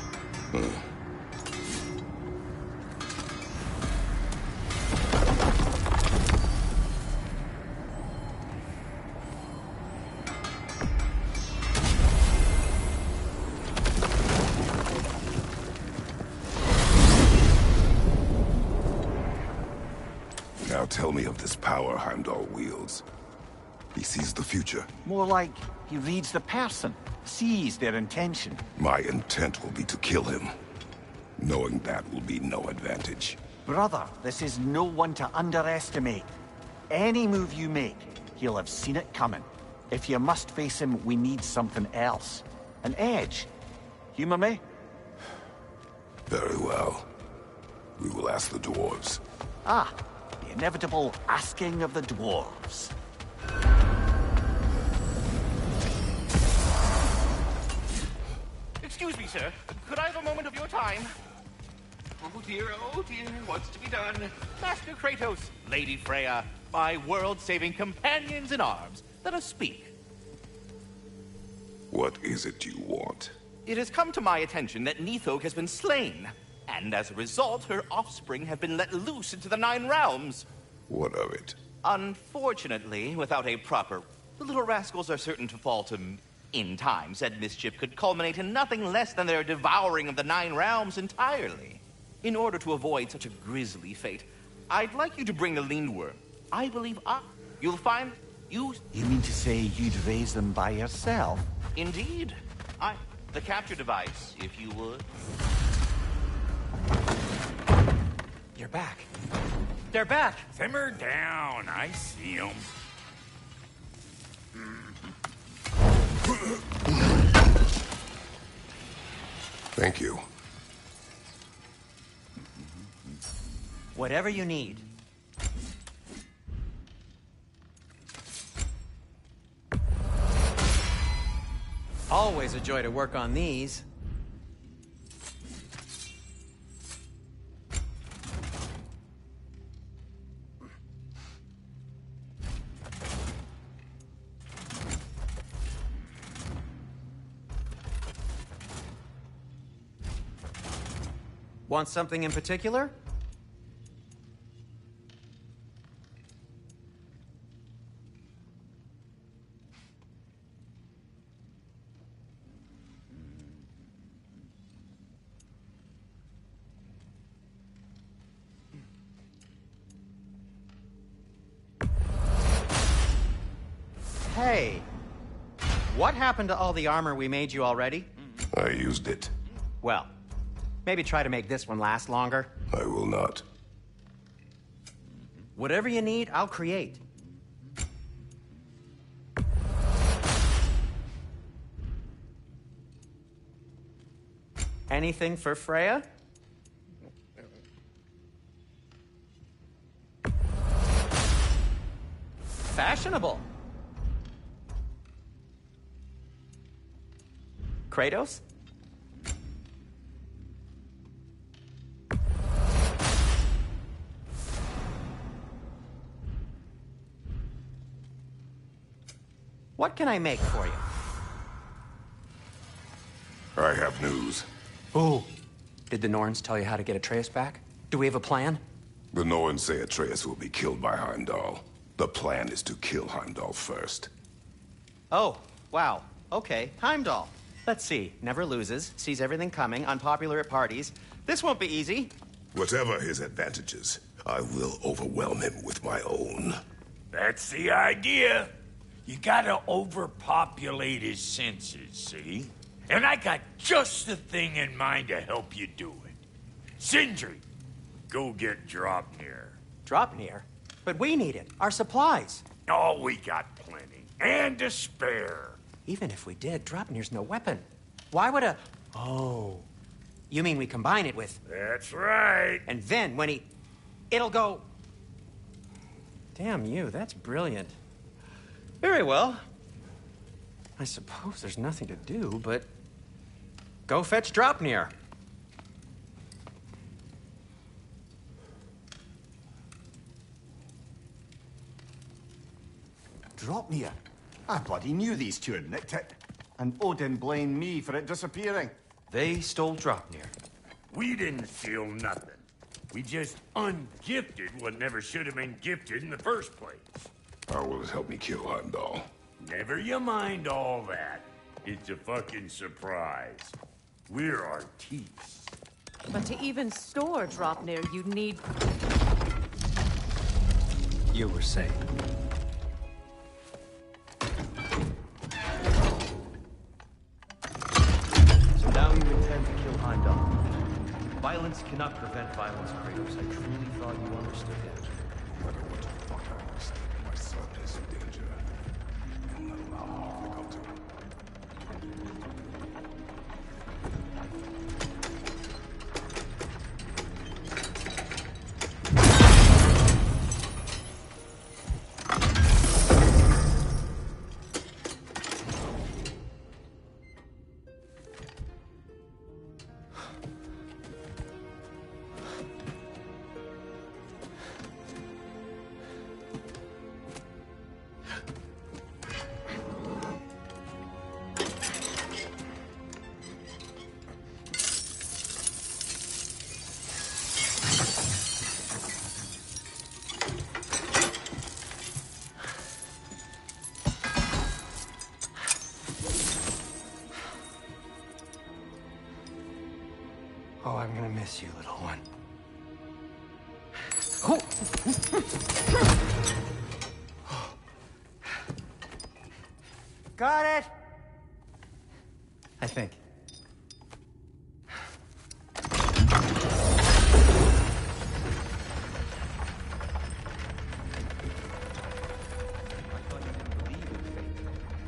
Now tell me of this power Heimdall wields. He sees the future. More like he reads the person, sees their intention. My intent will be to kill him. Knowing that will be no advantage. Brother, this is no one to underestimate. Any move you make, he'll have seen it coming. If you must face him, we need something else. An edge. Humor me? Very well. We will ask the dwarves. Ah, the inevitable asking of the dwarves. Excuse me, sir. Could I have a moment of your time? Oh dear, what's to be done? Master Kratos, Lady Freya, my world-saving companions in arms, let us speak. What is it you want? It has come to my attention that Nithog has been slain, and as a result, her offspring have been let loose into the Nine Realms. What of it? Unfortunately, without a proper... The little rascals are certain to fall to... In time, said mischief could culminate in nothing less than their devouring of the Nine Realms entirely. In order to avoid such a grisly fate, I'd like you to bring the Lindworm. I believe you'll find you... You mean to say you'd raise them by yourself? Indeed. The capture device, if you would. You're back. They're back! Simmer down. I see them. Thank you. Whatever you need. Always a joy to work on these. Want something in particular? Hey, what happened to all the armor we made you already? I used it. Well, maybe try to make this one last longer. I will not. Whatever you need, I'll create. Anything for Freya? Fashionable. Kratos? What can I make for you? I have news. Oh. Did the Norns tell you how to get Atreus back? Do we have a plan? The Norns say Atreus will be killed by Heimdall. The plan is to kill Heimdall first. Oh, wow. Okay, Heimdall. Let's see. Never loses, sees everything coming, unpopular at parties. This won't be easy. Whatever his advantages, I will overwhelm him with my own. That's the idea. You gotta overpopulate his senses, see? And I got just the thing in mind to help you do it. Sindri, go get Dropnir. Dropnir? But we need it. Our supplies. Oh, we got plenty. And to spare. Even if we did, Dropnir's no weapon. Why would a... Oh. You mean we combine it with... That's right. And then when he... It'll go... Damn you, that's brilliant. Very well. I suppose there's nothing to do, but... Go fetch Dropnir. Dropnir? I bloody knew these two had nicked it. And Odin blamed me for it disappearing. They stole Dropnir. We didn't steal nothing. We just ungifted what never should have been gifted in the first place. How will it help me kill Heimdall? Never you mind all that. It's a fucking surprise. We're artistes. But to even store Dropnir, you'd need... You were saying. So now you intend to kill Heimdall. Violence cannot prevent violence, Kratos. I truly thought you understood that. I don't want to fuck understand. My son is in danger. And not allow him to flick onto him. Oh, I'm gonna miss you, little one. Got it! I think.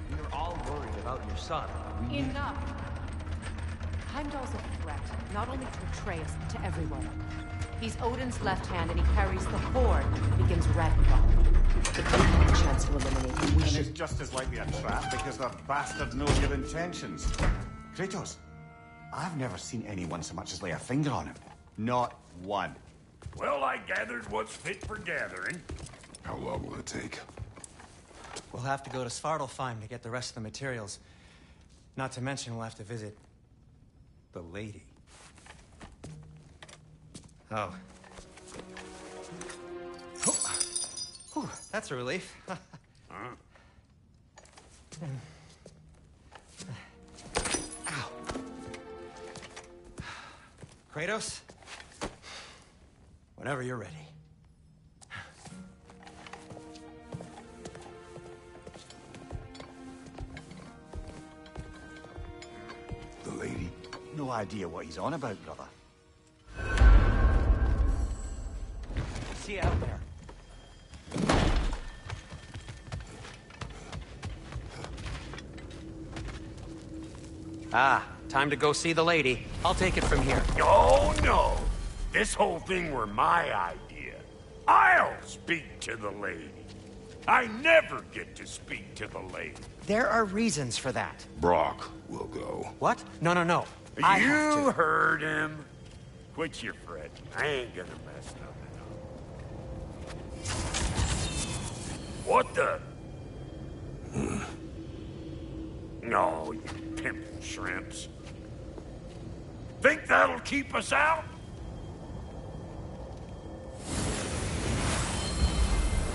We were all worried about your son. Enough! Heimdall's a threat, not only to Atreus, but to everyone. He's Odin's left hand, and he carries the Horde that begins Ragnarok. If we have a chance to eliminate him, we And should... it's just as likely a trap because the bastards know your intentions. Kratos, I've never seen anyone so much as lay a finger on him. Not one. Well, I gathered what's fit for gathering. How long will it take? We'll have to go to Svartalfheim to get the rest of the materials. Not to mention we'll have to visit... the lady. Oh. Whew, that's a relief. Ow. Kratos? Whenever you're ready. The lady? No idea what he's on about, brother. See you out there. Ah, time to go see the lady. I'll take it from here. Oh, no. This whole thing were my idea. I'll speak to the lady. I never get to speak to the lady. There are reasons for that. Brock will go. What? No, no, no. I have You to. heard him. Quit your fretting. I ain't gonna mess nothing up. What the? No, you pimple shrimps. Think that'll keep us out?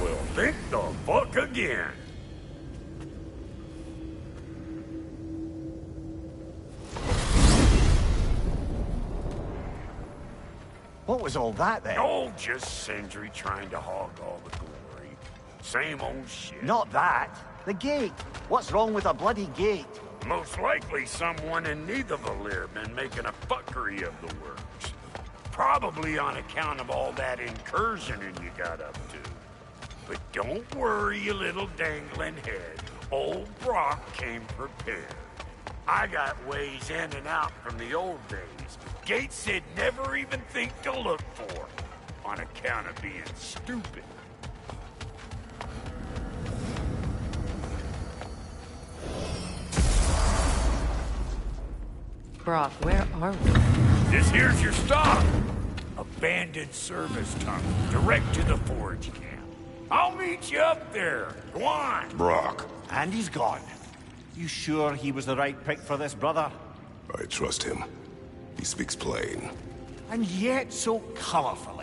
Well, think the fuck again. What was all that then? Oh, just Sindri trying to hog all the glory. Same old shit. Not that. The gate. What's wrong with a bloody gate? Most likely someone in Nidavellir been making a fuckery of the works. Probably on account of all that incursioning you got up to. But don't worry, you little dangling head. Old Brock came prepared. I got ways in and out from the old days. Gates said never even think to look for, on account of being stupid. Brock, where are we? This here's your stop. Abandoned service tunnel, direct to the forge camp. I'll meet you up there. Go on. Brock. And he's gone. You sure he was the right pick for this, brother? I trust him. He speaks plain. And yet so colorfully.